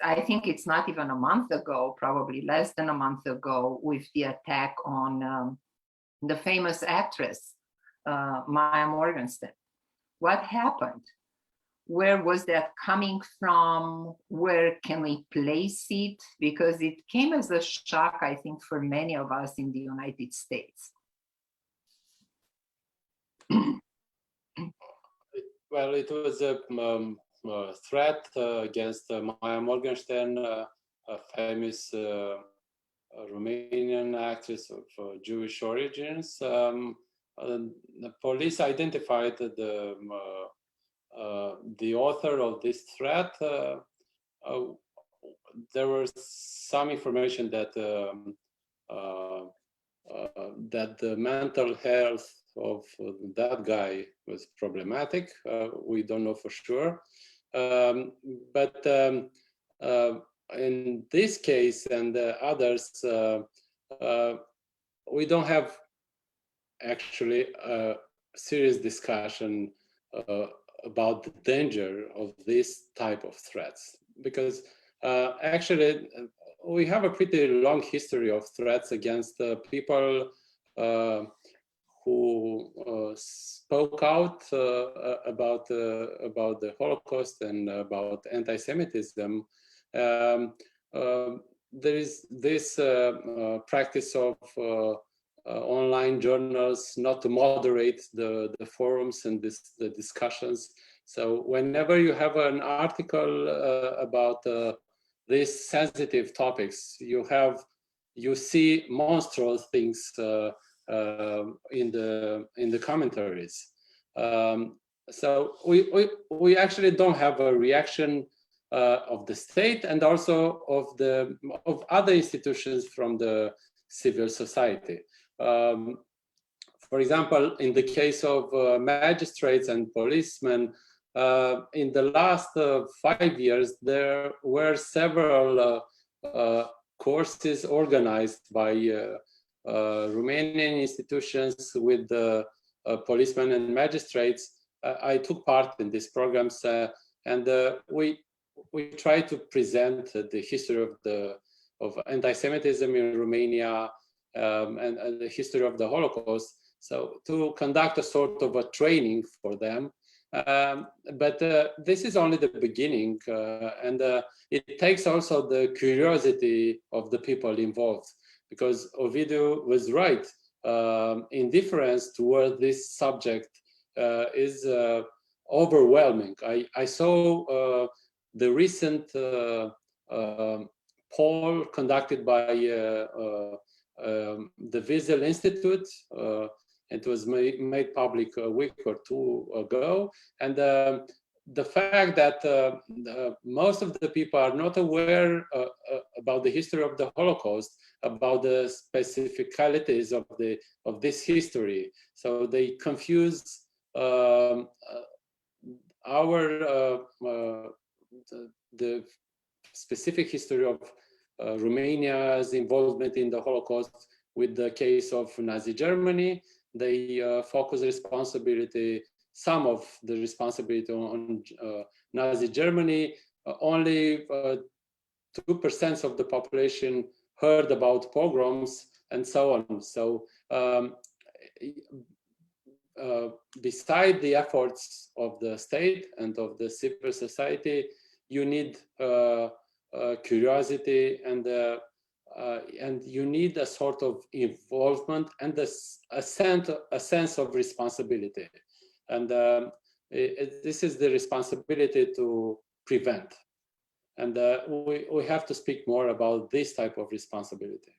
I think it's not even a month ago, probably less than a month ago, with the attack on the famous actress, Maya Morgenstern. What happened? Where was that coming from? Where can we place it? Because it came as a shock, I think, for many of us in the United States. Well, it was a threat against Maya Morgenstern, a famous Romanian actress of Jewish origins. The police identified the author of this threat. There was some information that that the mental health of that guy was problematic. We don't know for sure. But in this case and others, we don't have actually a serious discussion about the danger of this type of threats, because actually we have a pretty long history of threats against people who spoke out about the Holocaust and about anti-Semitism. There is this practice of online journals not to moderate the forums and the discussions. So whenever you have an article about these sensitive topics, you see monstrous things in the commentaries. So we actually don't have a reaction of the state and also of other institutions from the civil society. For example, in the case of magistrates and policemen, in the last 5 years, there were several courses organized by Romanian institutions with policemen and magistrates. I took part in these programs, and we try to present the history of anti-Semitism in Romania and the history of the Holocaust. So to conduct a sort of a training for them. But this is only the beginning, and it takes also the curiosity of the people involved, because Ovidiu was right. Indifference toward this subject is overwhelming. I saw the recent poll conducted by the Wiesel Institute. It was made public a week or two ago. And the fact that most of the people are not aware about the history of the Holocaust, about the specificalities of this history. So they confuse the specific history of Romania's involvement in the Holocaust with the case of Nazi Germany. they focus responsibility, some of the responsibility on Nazi Germany. Only 2% of the population heard about pogroms and so on. So beside the efforts of the state and of the civil society, you need curiosity and you need a sort of involvement and a sense of responsibility. And this is the responsibility to prevent. And we have to speak more about this type of responsibility.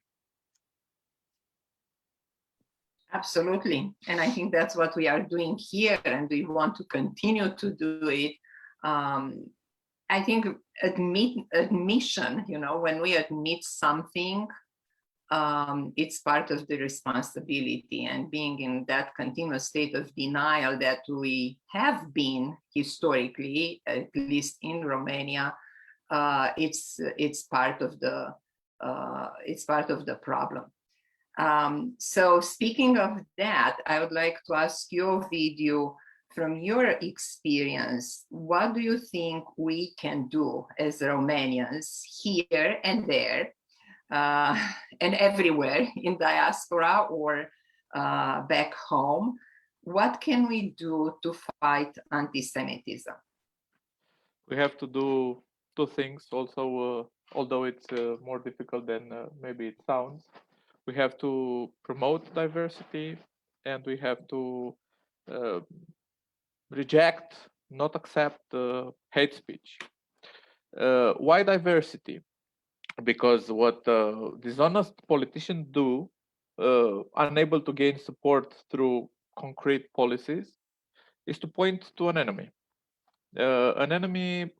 Absolutely. And I think that's what we are doing here, and we want to continue to do it. I think admission, when we admit something, it's part of the responsibility, and being in that continuous state of denial that we have been historically, at least in Romania, it's part of the problem. So speaking of that, I would like to ask you, Ovidiu, from your experience, what do you think we can do as Romanians here and there, and everywhere in diaspora or back home? What can we do to fight anti-Semitism? We have to do two things also, although it's more difficult than maybe it sounds. We have to promote diversity, and we have to reject, not accept hate speech. Why diversity? Because what dishonest politicians do, unable to gain support through concrete policies, is to point to an enemy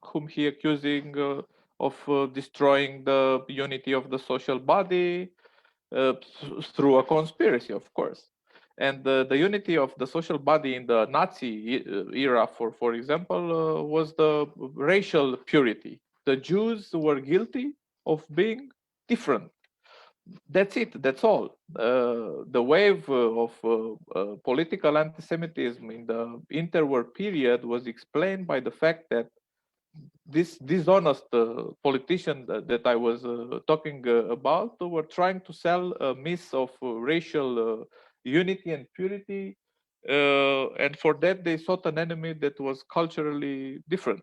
whom he accusing of destroying the unity of the social body through a conspiracy, of course. And the unity of the social body in the Nazi era, for example, was the racial purity. The Jews were guilty of being different. That's it. That's all. The wave of political anti-Semitism in the interwar period was explained by the fact that this dishonest politician that I was talking about were trying to sell a myth of racial unity and purity, and for that they sought an enemy that was culturally different.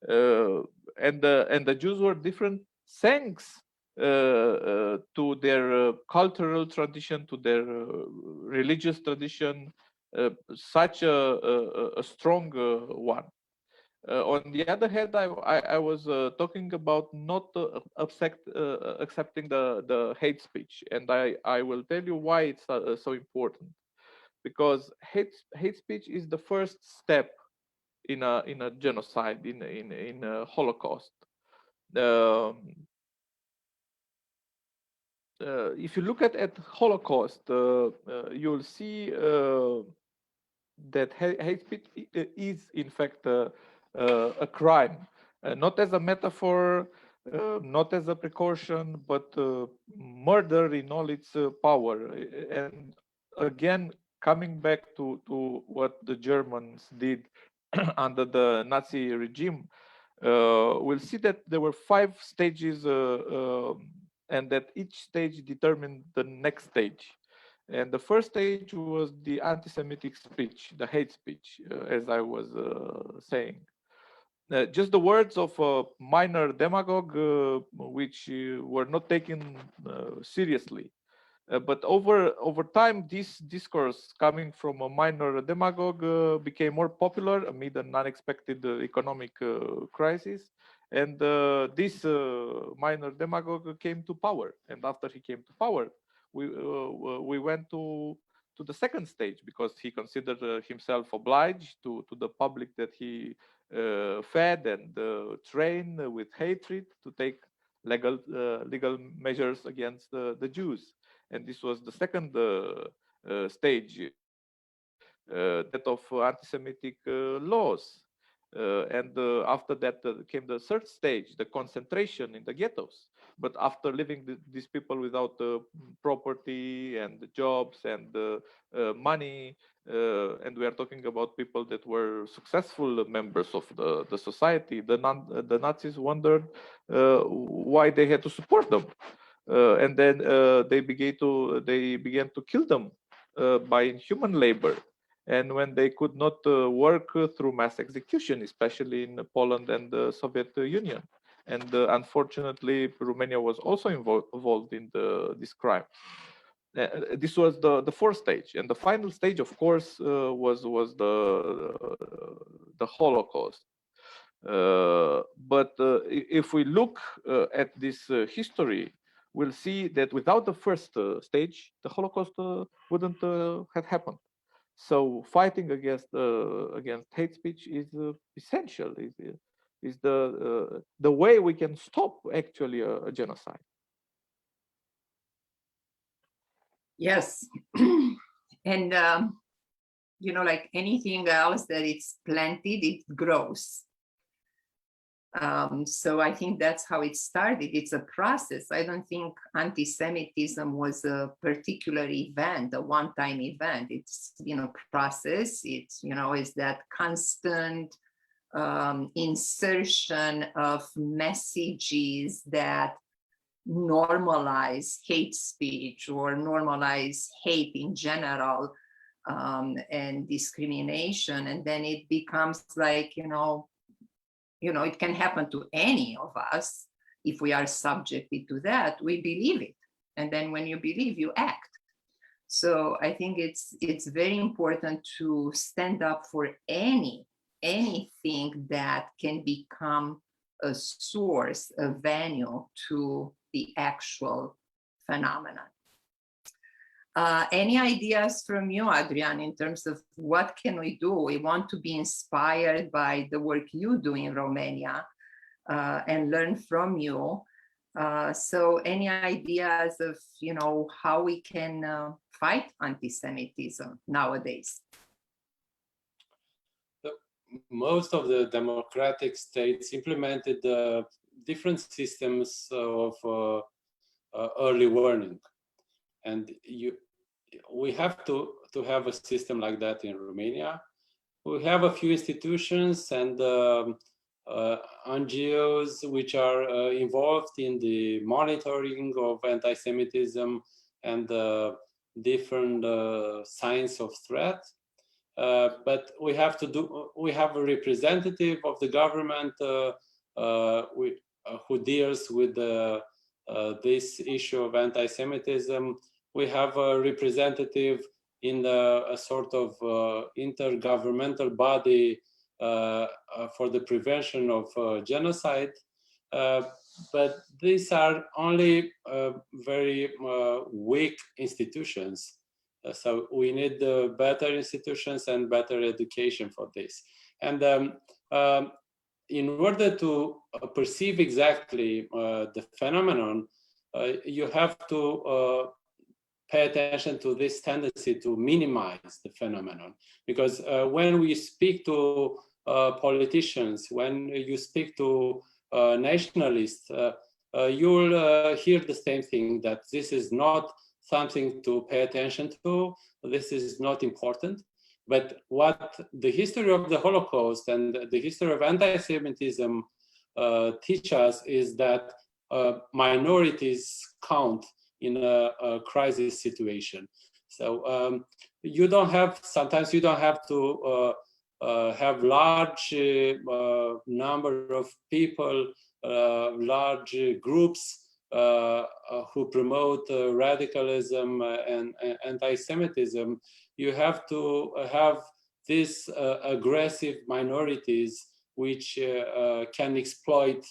And the Jews were different thanks to their cultural tradition, to their religious tradition, such a strong one. On the other hand, I was talking about not accepting the hate speech, and I will tell you why it's so important. Because hate speech is the first step in a genocide, in a Holocaust. If you look at Holocaust, you'll see that hate speech is in fact a crime, not as a metaphor, not as a precaution, but murder in all its power. And again, coming back to what the Germans did under the Nazi regime, we'll see that there were 5 stages, and that each stage determined the next stage. And the first stage was the anti-Semitic speech, the hate speech, as I was saying. Just the words of a minor demagogue, which were not taken seriously. But over time, this discourse coming from a minor demagogue became more popular amid an unexpected economic crisis. And this minor demagogue came to power. And after he came to power, we went to the second stage, because he considered himself obliged to the public that he fed and trained with hatred to take legal measures against the Jews. And this was the second stage, that of anti-Semitic laws. And after that came the third stage, the concentration in the ghettos. but after leaving these people without property and jobs and money, and we are talking about people that were successful members of the society, the Nazis wondered why they had to support them, and then they began to kill them by inhuman labor. And when they could not work through mass execution, especially in Poland and the Soviet Union. And unfortunately, Romania was also involved in this crime. This was the fourth stage, and the final stage, of course, was the Holocaust. But if we look at this history, we'll see that without the first stage, the Holocaust wouldn't have happened. So fighting against hate speech is essential. Is the way we can stop actually a genocide. Yes, and like anything else that it's planted, it grows. So I think that's how it started. It's a process. I don't think anti-Semitism was a particular event, a one-time event. It's, process. It's, is that constant insertion of messages that normalize hate speech or normalize hate in general, and discrimination. And then it becomes like, it can happen to any of us. If we are subjected to that, we believe it. And then when you believe, you act. So I think it's very important to stand up for anything that can become a source, a venue to the actual phenomenon. Any ideas from you, Adrian, in terms of what can we do? We want to be inspired by the work you do in Romania and learn from you. So any ideas of, how we can fight anti-Semitism nowadays? Most of the democratic states implemented different systems of early warning. And we have to have a system like that in Romania. We have a few institutions and NGOs which are involved in the monitoring of anti-Semitism and different signs of threat. But we have a representative of the government who deals with this issue of anti-Semitism. We have a representative in a sort of intergovernmental body for the prevention of genocide. But these are only very weak institutions. So we need better institutions and better education for this. And in order to perceive exactly the phenomenon, you have to pay attention to this tendency to minimize the phenomenon. Because when we speak to politicians, when you speak to nationalists, you'll hear the same thing, that this is not something to pay attention to, this is not important. But what the history of the Holocaust and the history of anti-Semitism teach us is that minorities count in a crisis situation. So sometimes you don't have to have large number of people, large groups who promote radicalism and anti-Semitism. You have to have these aggressive minorities which can exploit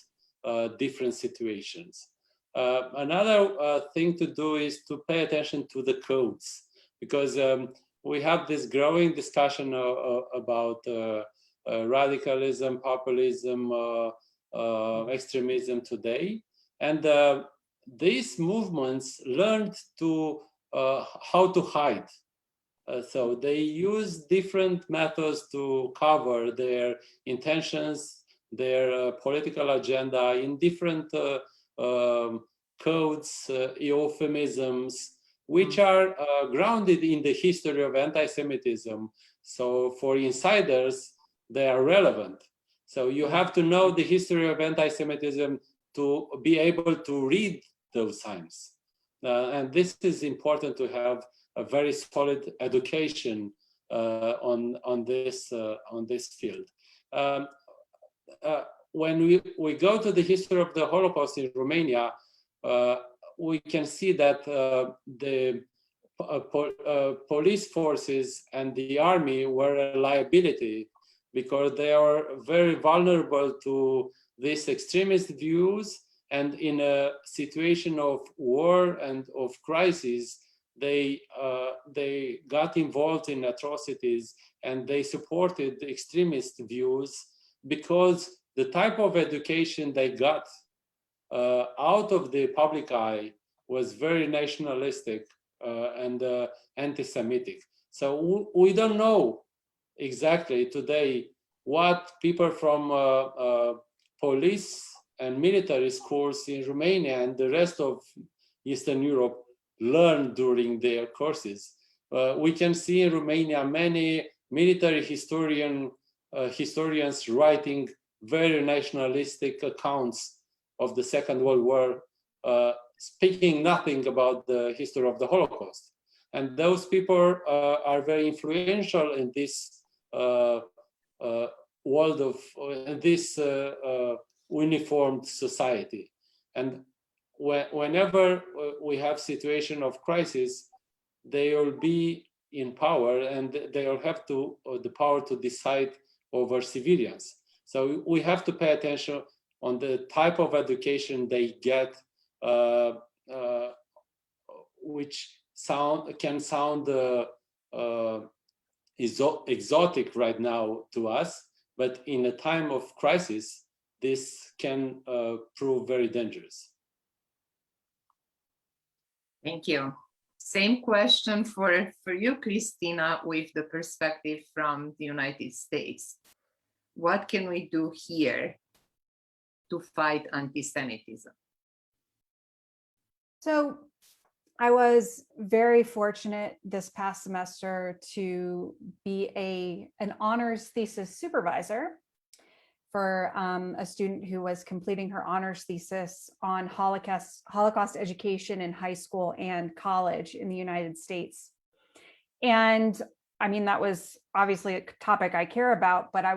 different situations. Another thing to do is to pay attention to the codes, because we have this growing discussion about radicalism, populism, extremism today. And these movements learned to how to hide. So they use different methods to cover their intentions, their political agenda in different codes, euphemisms, which are grounded in the history of anti-Semitism. So for insiders, they are relevant. So you have to know the history of anti-Semitism to be able to read those signs. And this is important to have a very solid education on this field. When we go to the history of the Holocaust in Romania, we can see that the police forces and the army were a liability because they are very vulnerable to these extremist views, and in a situation of war and of crisis, they got involved in atrocities and they supported the extremist views because the type of education they got out of the public eye was very nationalistic and anti-Semitic. So we don't know exactly today what people from police and military schools in Romania and the rest of Eastern Europe learned during their courses. We can see in Romania many military historians writing very nationalistic accounts of the Second World War, speaking nothing about the history of the Holocaust. And those people are very influential in this world of this uniformed society. And whenever we have situation of crisis, they will be in power and they will have the power to decide over civilians. So we have to pay attention on the type of education they get, which can sound exotic right now to us, but in a time of crisis, this can prove very dangerous. Thank you. Same question for you, Christina, with the perspective from the United States. What can we do here to fight anti-Semitism? So I was very fortunate this past semester to be an honors thesis supervisor for a student who was completing her honors thesis on Holocaust education in high school and college in the United States. And I mean, that was obviously a topic I care about, but I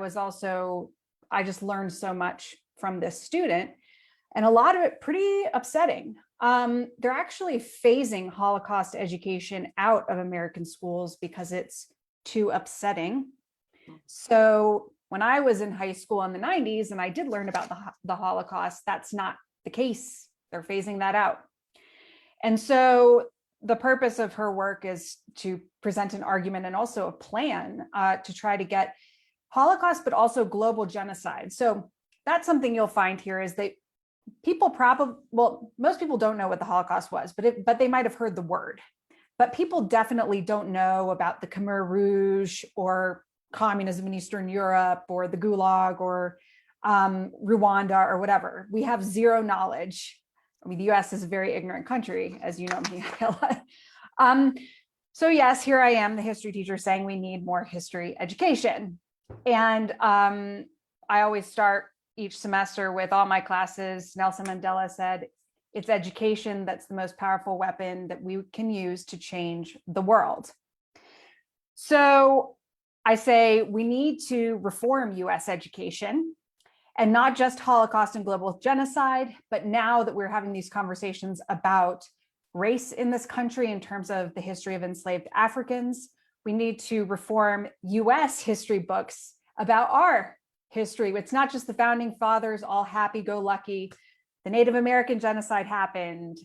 just learned so much from this student, and a lot of it pretty upsetting. They're actually phasing Holocaust education out of American schools because it's too upsetting. So when I was in high school in the 90s and I did learn about the Holocaust, that's not the case. They're phasing that out. And so the purpose of her work is to present an argument and also a plan to try to get Holocaust, but also global genocide. So that's something you'll find here is that most people don't know what the Holocaust was, but they might have heard the word. But people definitely don't know about the Khmer Rouge or communism in Eastern Europe or the Gulag or Rwanda or whatever. We have zero knowledge. I mean, the US is a very ignorant country, as you know, Mihaela. So yes, here I am, the history teacher, saying we need more history education. And I always start each semester with all my classes. Nelson Mandela said, it's education that's the most powerful weapon that we can use to change the world. So I say we need to reform US education, and not just Holocaust and global genocide, but now that we're having these conversations about race in this country in terms of the history of enslaved Africans, we need to reform US history books about our history. It's not just the founding fathers, all happy-go-lucky. The Native American genocide happened,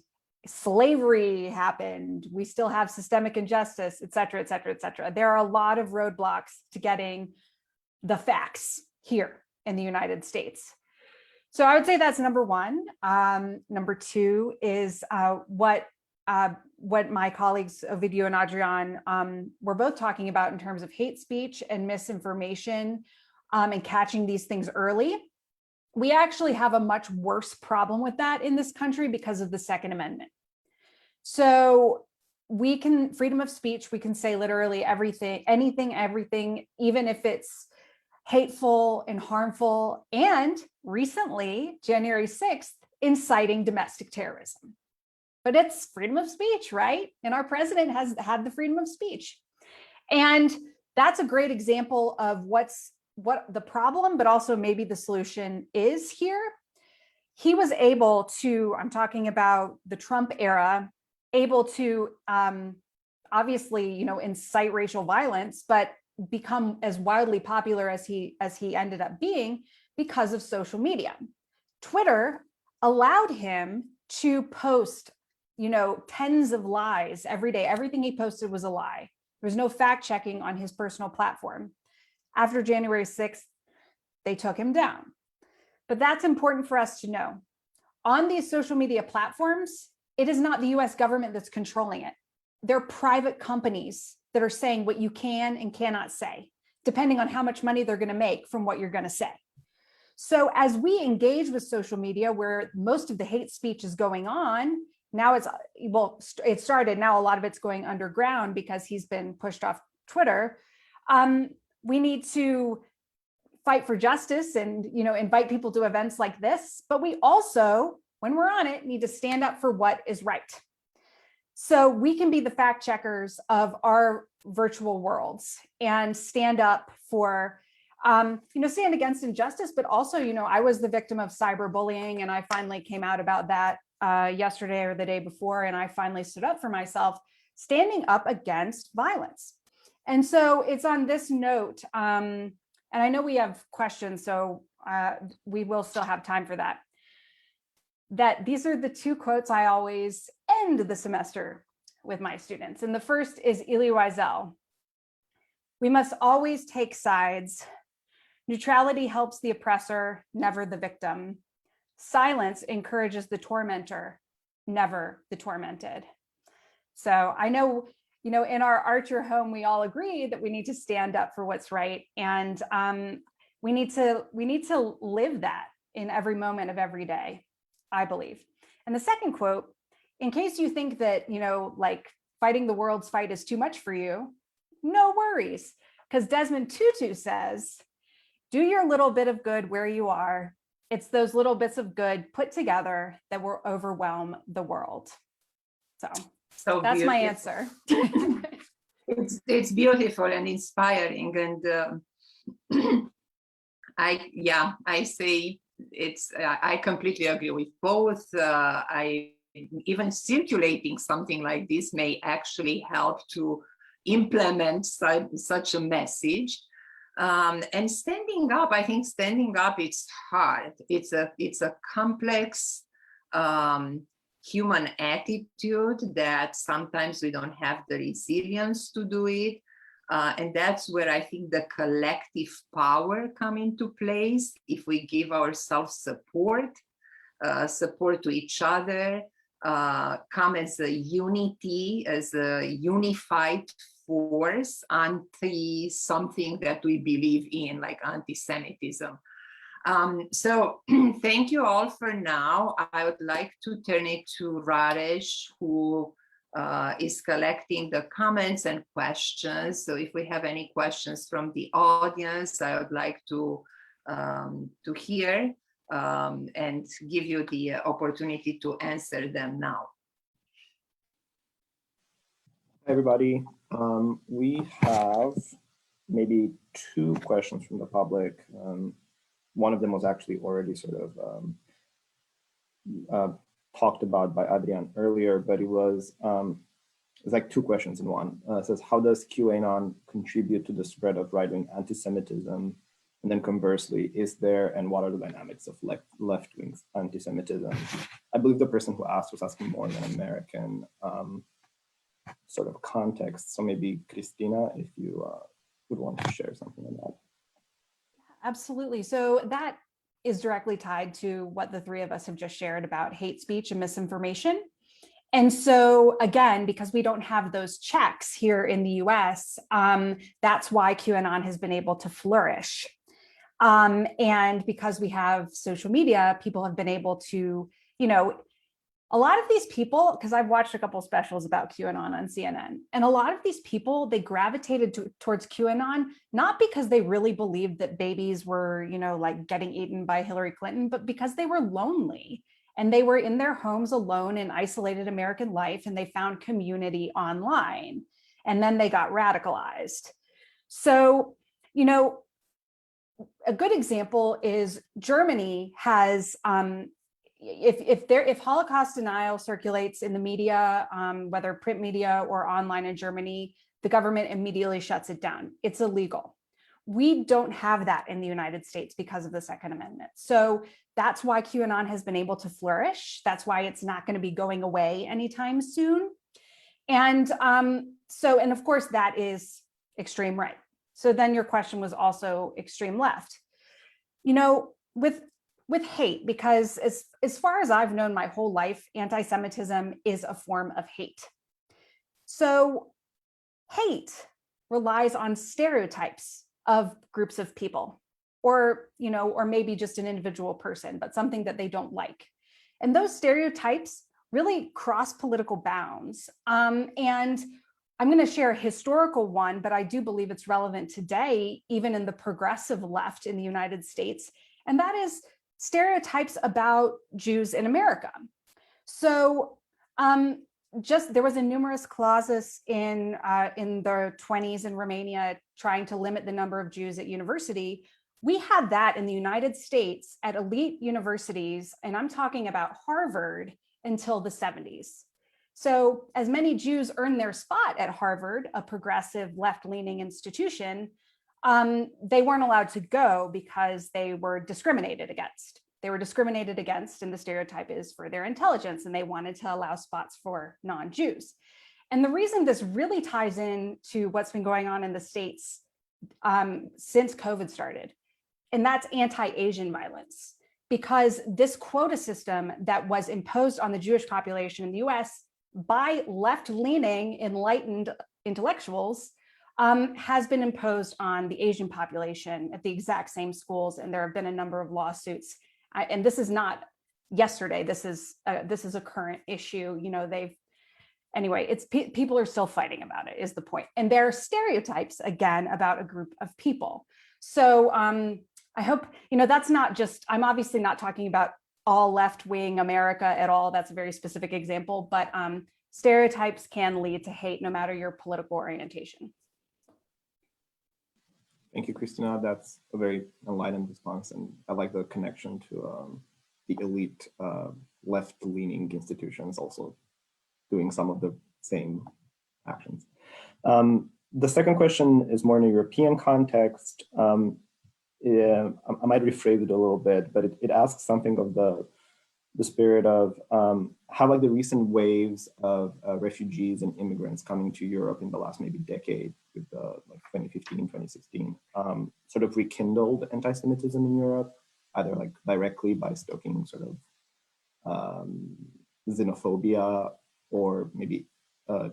slavery happened, we still have systemic injustice, et cetera, et cetera, et cetera. There are a lot of roadblocks to getting the facts here in the United States. So I would say that's number one. Number two is what my colleagues Ovidio and Adrian were both talking about in terms of hate speech and misinformation and catching these things early. we actually have a much worse problem with that in this country because of the Second Amendment. So we can, freedom of speech, we can say literally everything, anything, everything, even if it's hateful and harmful, and recently, January 6th, inciting domestic terrorism. But it's freedom of speech, right? And our president has had the freedom of speech. And that's a great example of what the problem, but also maybe the solution is here. He was able to, I'm talking about the Trump era, able to obviously, incite racial violence, but become as wildly popular as he ended up being because of social media. Twitter allowed him to post, tens of lies every day. Everything he posted was a lie. There was no fact checking on his personal platform. After January 6th, they took him down. But that's important for us to know. On these social media platforms, it is not the US government that's controlling it. They're private companies that are saying what you can and cannot say, depending on how much money they're going to make from what you're going to say. So as we engage with social media, where most of the hate speech is going on, now it started, now a lot of it's going underground because he's been pushed off Twitter. We need to fight for justice and, invite people to events like this, but we also, when we're on it, need to stand up for what is right. So we can be the fact checkers of our virtual worlds and stand up for, stand against injustice, but also, I was the victim of cyberbullying, and I finally came out about that yesterday or the day before, and I finally stood up for myself, standing up against violence. And so it's on this note, and I know we have questions, so we will still have time for that, that these are the two quotes I always end the semester with my students. And the first is Elie Wiesel. We must always take sides. Neutrality helps the oppressor, never the victim. Silence encourages the tormentor, never the tormented. So I know, in our Archer home, we all agree that we need to stand up for what's right. And we need to live that in every moment of every day, I believe. And the second quote, in case you think that, like fighting the world's fight is too much for you, no worries. Because Desmond Tutu says, do your little bit of good where you are. It's those little bits of good put together that will overwhelm the world. So that's beautiful. My answer. It's beautiful and inspiring. And I say I completely agree with both. Even circulating something like this may actually help to implement such a message. And standing up, I think standing up, it's hard. It's a complex human attitude that sometimes we don't have the resilience to do it. And that's where I think the collective power come into place. If we give ourselves support to each other, come as a unity, as a unified force anti something that we believe in, like anti-Semitism. So thank you all for now. I would like to turn it to Raresh, who is collecting the comments and questions. So if we have any questions from the audience, I would like to hear and give you the opportunity to answer them now. Hi, everybody. We have maybe two questions from the public. One of them was actually already sort of talked about by Adrian earlier, but it's like two questions in one. It says, how does QAnon contribute to the spread of right-wing anti-Semitism? And then conversely, is there and what are the dynamics of left-wing anti-Semitism? I believe the person who asked was asking more in an American sort of context. So maybe Christina, if you would want to share something on that. Absolutely. So that is directly tied to what the three of us have just shared about hate speech and misinformation. And so again, because we don't have those checks here in the US, that's why QAnon has been able to flourish. And because we have social media, people have been able to, a lot of these people, because I've watched a couple of specials about QAnon on CNN, and a lot of these people, they gravitated towards QAnon, not because they really believed that babies were, like getting eaten by Hillary Clinton, but because they were lonely and they were in their homes alone in isolated American life, and they found community online, and then they got radicalized. So, a good example is Germany has, if Holocaust denial circulates in the media, whether print media or online in Germany, the government immediately shuts it down. It's illegal. We don't have that in the United States because of the Second Amendment. So that's why QAnon has been able to flourish. That's why it's not going to be going away anytime soon. And and of course, that is extreme right. So then your question was also extreme left. With hate, because as far as I've known my whole life, anti-Semitism is a form of hate. So hate relies on stereotypes of groups of people, or maybe just an individual person, but something that they don't like. And those stereotypes really cross political bounds. And I'm going to share a historical one, but I do believe it's relevant today, even in the progressive left in the United States. And that is stereotypes about Jews in America. So there was a numerous clauses in the 1920s in Romania trying to limit the number of Jews at university. We had that in the United States at elite universities, and I'm talking about Harvard, until the 1970s. So as many Jews earned their spot at Harvard, a progressive left-leaning institution, they weren't allowed to go because they were discriminated against. They were discriminated against, and the stereotype is for their intelligence, and they wanted to allow spots for non-Jews. And the reason this really ties in to what's been going on in the States since COVID started, and that's anti-Asian violence. Because this quota system that was imposed on the Jewish population in the US by left-leaning enlightened intellectuals has been imposed on the Asian population at the exact same schools. And there have been a number of lawsuits. And this is not yesterday. This is a current issue. People are still fighting about it, is the point. And there are stereotypes, again, about a group of people. So I hope, that's not just, I'm obviously not talking about all left-wing America at all. That's a very specific example, but stereotypes can lead to hate no matter your political orientation. Thank you, Christina. That's a very enlightened response. And I like the connection to the elite left-leaning institutions also doing some of the same actions. The second question is more in a European context. I might rephrase it a little bit, but it asks something of the spirit of how like the recent waves of refugees and immigrants coming to Europe in the last maybe decade, with like 2015, 2016, sort of rekindled anti-Semitism in Europe, either like directly by stoking sort of xenophobia, or maybe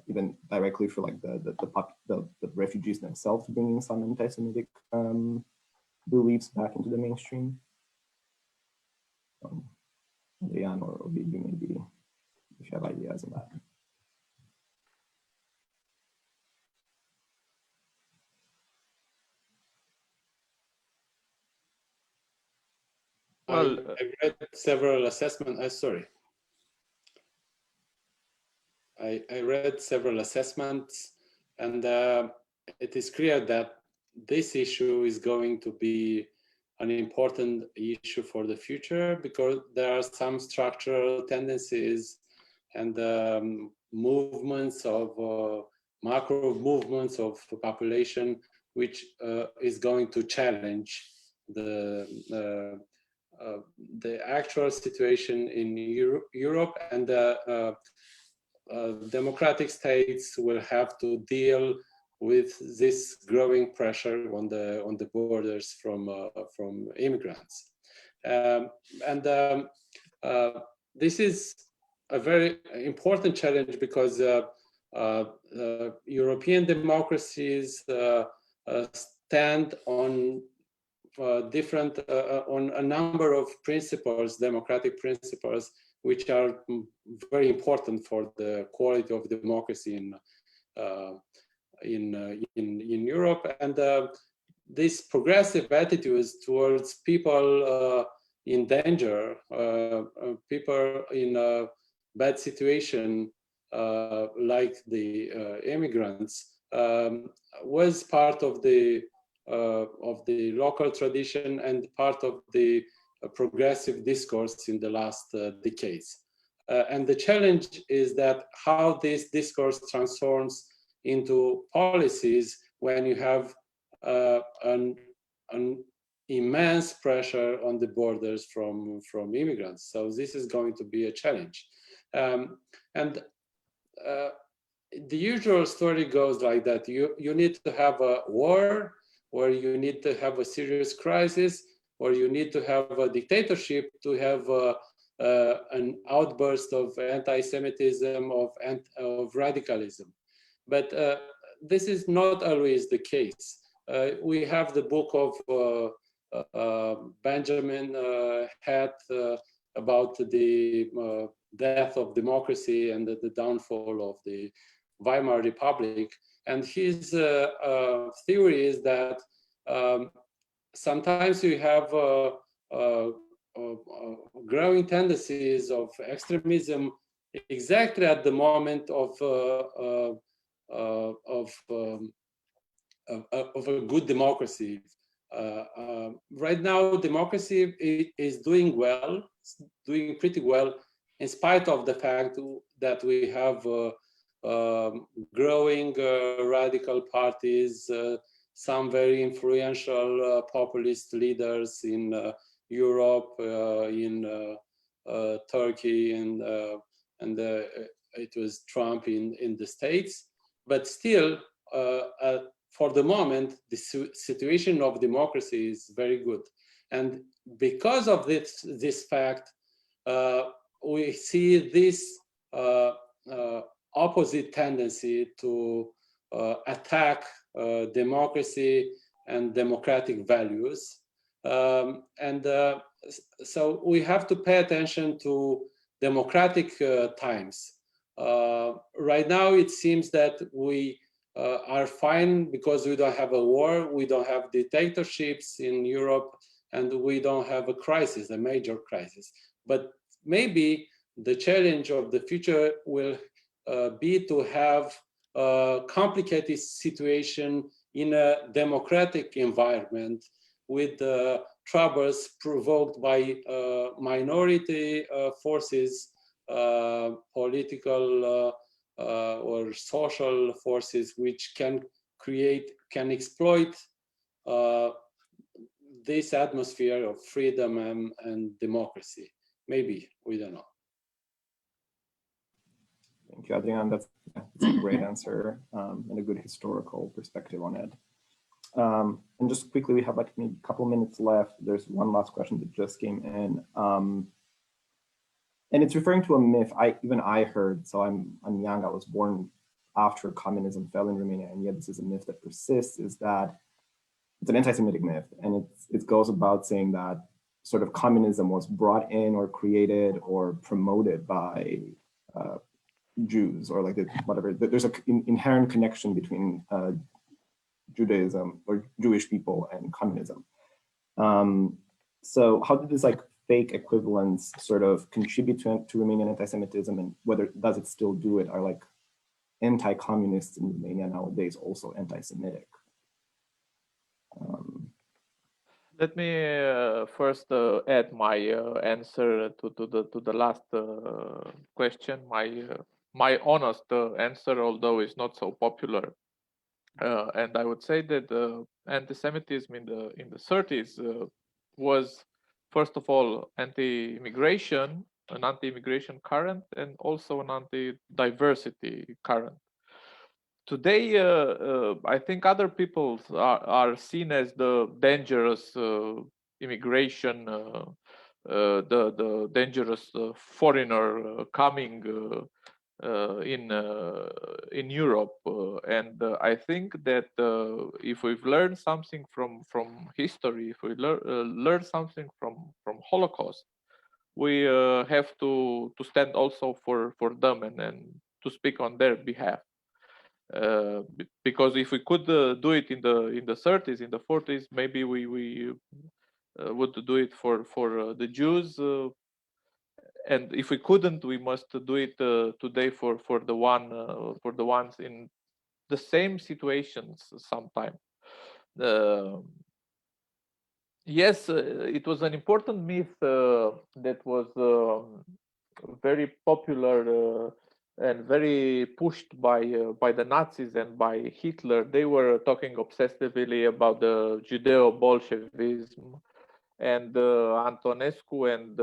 even directly for like the refugees themselves bringing some anti-Semitic beliefs back into the mainstream. Leon or Ovidiu, maybe, if you have ideas on that. Well, I read several assessments. I read several assessments, and it is clear that this issue is going to be an important issue for the future, because there are some structural tendencies and movements of macro movements of population, which is going to challenge the actual situation in Europe, and democratic states will have to deal with this growing pressure on the borders from immigrants, this is a very important challenge, because European democracies stand on different on a number of principles, democratic principles, which are very important for the quality of democracy in Europe. And this progressive attitudes towards people in danger, people in a bad situation, like the immigrants, was part of the local tradition and part of the progressive discourse in the last decades. And the challenge is that how this discourse transforms into policies when you have an immense pressure on the borders from immigrants. So this is going to be a challenge. And the usual story goes like that. You need to have a war, or you need to have a serious crisis, or you need to have a dictatorship to have an outburst of anti-Semitism, of radicalism. But this is not always the case. We have the book of Benjamin Hatt about the death of democracy and the downfall of the Weimar Republic. And his theory is that sometimes you have growing tendencies of extremism exactly at the moment of a good democracy. Right now, democracy is doing well, doing pretty well, in spite of the fact that we have growing radical parties, some very influential populist leaders in Europe, in Turkey, and it was Trump in the States. But still, for the moment, the situation of democracy is very good. And because of this fact, we see this opposite tendency to attack democracy and democratic values. So we have to pay attention to democratic times. Right now, it seems that we are fine because we don't have a war, we don't have dictatorships in Europe, and we don't have a crisis, a major crisis. But maybe the challenge of the future will be to have a complicated situation in a democratic environment with troubles provoked by minority forces, political or social forces, which can exploit this atmosphere of freedom and democracy. Maybe, we don't know. Thank you, Adrian. That's a great answer and a good historical perspective on it. And just quickly, we have like maybe a couple minutes left. There's one last question that just came in. And it's referring to a myth even I heard. So I'm young, I was born after communism fell in Romania, and yet this is a myth that persists, is that it's an anti-Semitic myth. And it goes about saying that sort of communism was brought in or created or promoted by Jews, or like whatever. There's an inherent connection between Judaism or Jewish people and communism. So how did this like fake equivalence sort of contribute to Romanian anti-Semitism, and whether does it still do it? Are like anti-communists in Romania nowadays also anti-Semitic? Let me first add my answer to the last question. My honest answer, although it's not so popular, and I would say that anti-Semitism in the 30s was, first of all, anti-immigration, an anti-immigration current, and also an anti-diversity current. Today, I think other people are seen as the dangerous immigration, the dangerous foreigner coming in Europe, and I think that if we've learned something from history, if we learn something from Holocaust, we have to stand also for them and to speak on their behalf. Because if we could do it in the 30s, in the 40s, maybe we would do it for the Jews. And if we couldn't, we must do it today for the ones in the same situations sometimes. Yes, it was an important myth that was very popular and very pushed by the Nazis and by Hitler. They were talking obsessively about the Judeo-Bolshevism, and Antonescu and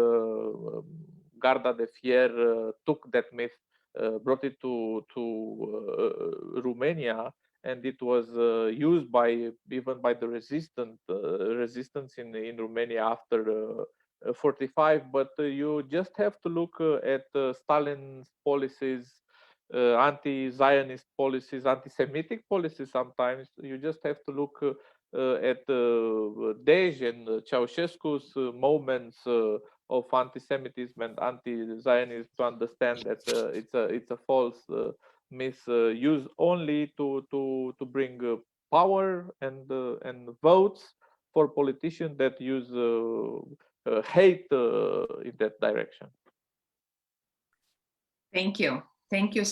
Garda de Fier took that myth, brought it to Romania, and it was used even by the resistance in Romania after 45. But you just have to look at Stalin's policies, anti-Zionist policies, anti-Semitic policies. Sometimes you just have to look at Dej and Ceausescu's moments of anti-Semitism and anti-Zionism to understand that it's a false myth used only to bring power and votes for politicians that use hate in that direction. Thank you. Thank you.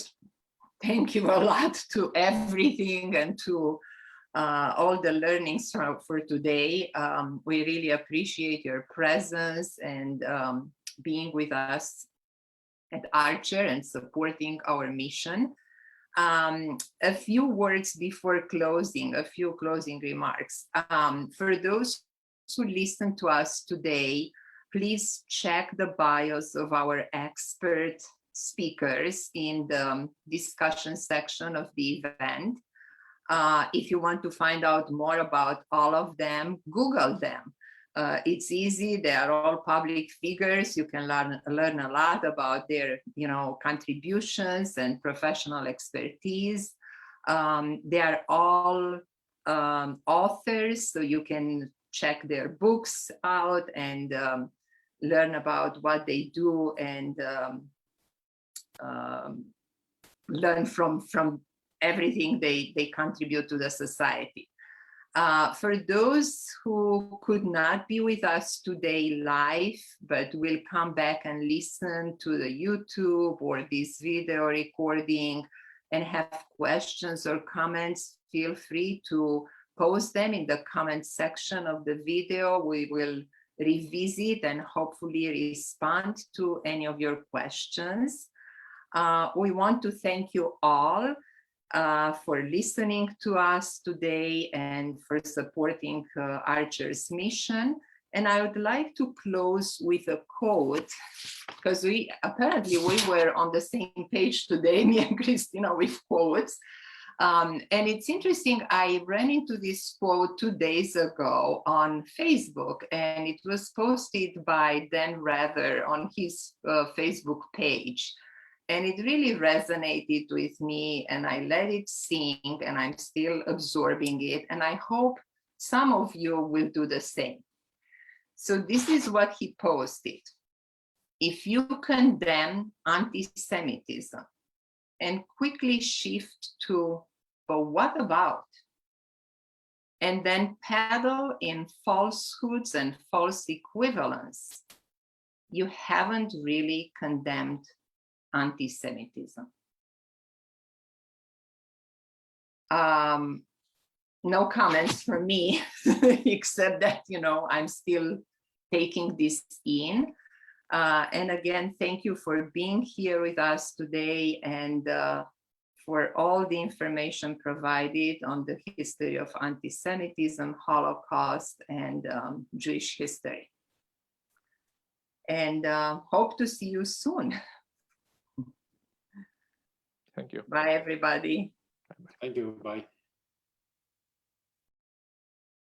Thank you a lot to everything and to all the learnings for today. We really appreciate your presence and being with us at Archer and supporting our mission. A few words before closing, a few closing remarks. For those who listen to us today, please check the bios of our expert speakers in the discussion section of the event. If you want to find out more about all of them, Google them. It's easy. They are all public figures. You can learn a lot about their, contributions and professional expertise. They are all authors, so you can check their books out and learn about what they do and learn from everything they contribute to the society. For those who could not be with us today live, but will come back and listen to the YouTube or this video recording and have questions or comments, feel free to post them in the comment section of the video. We will revisit and hopefully respond to any of your questions. We want to thank you all for listening to us today and for supporting Archer's mission. And I would like to close with a quote, because we were on the same page today, me and Christina, with quotes. And it's interesting, I ran into this quote 2 days ago on Facebook, and it was posted by Dan Rather on his Facebook page. And it really resonated with me, and I let it sink, and I'm still absorbing it. And I hope some of you will do the same. So this is what he posted. If you condemn anti-Semitism and quickly shift to, but what about? And then paddle in falsehoods and false equivalence, you haven't really condemned anti-Semitism. No comments from me, except that, I'm still taking this in. And again, thank you for being here with us today and for all the information provided on the history of anti-Semitism, Holocaust, and Jewish history. And hope to see you soon. Thank you. Bye, everybody. Thank you. Bye.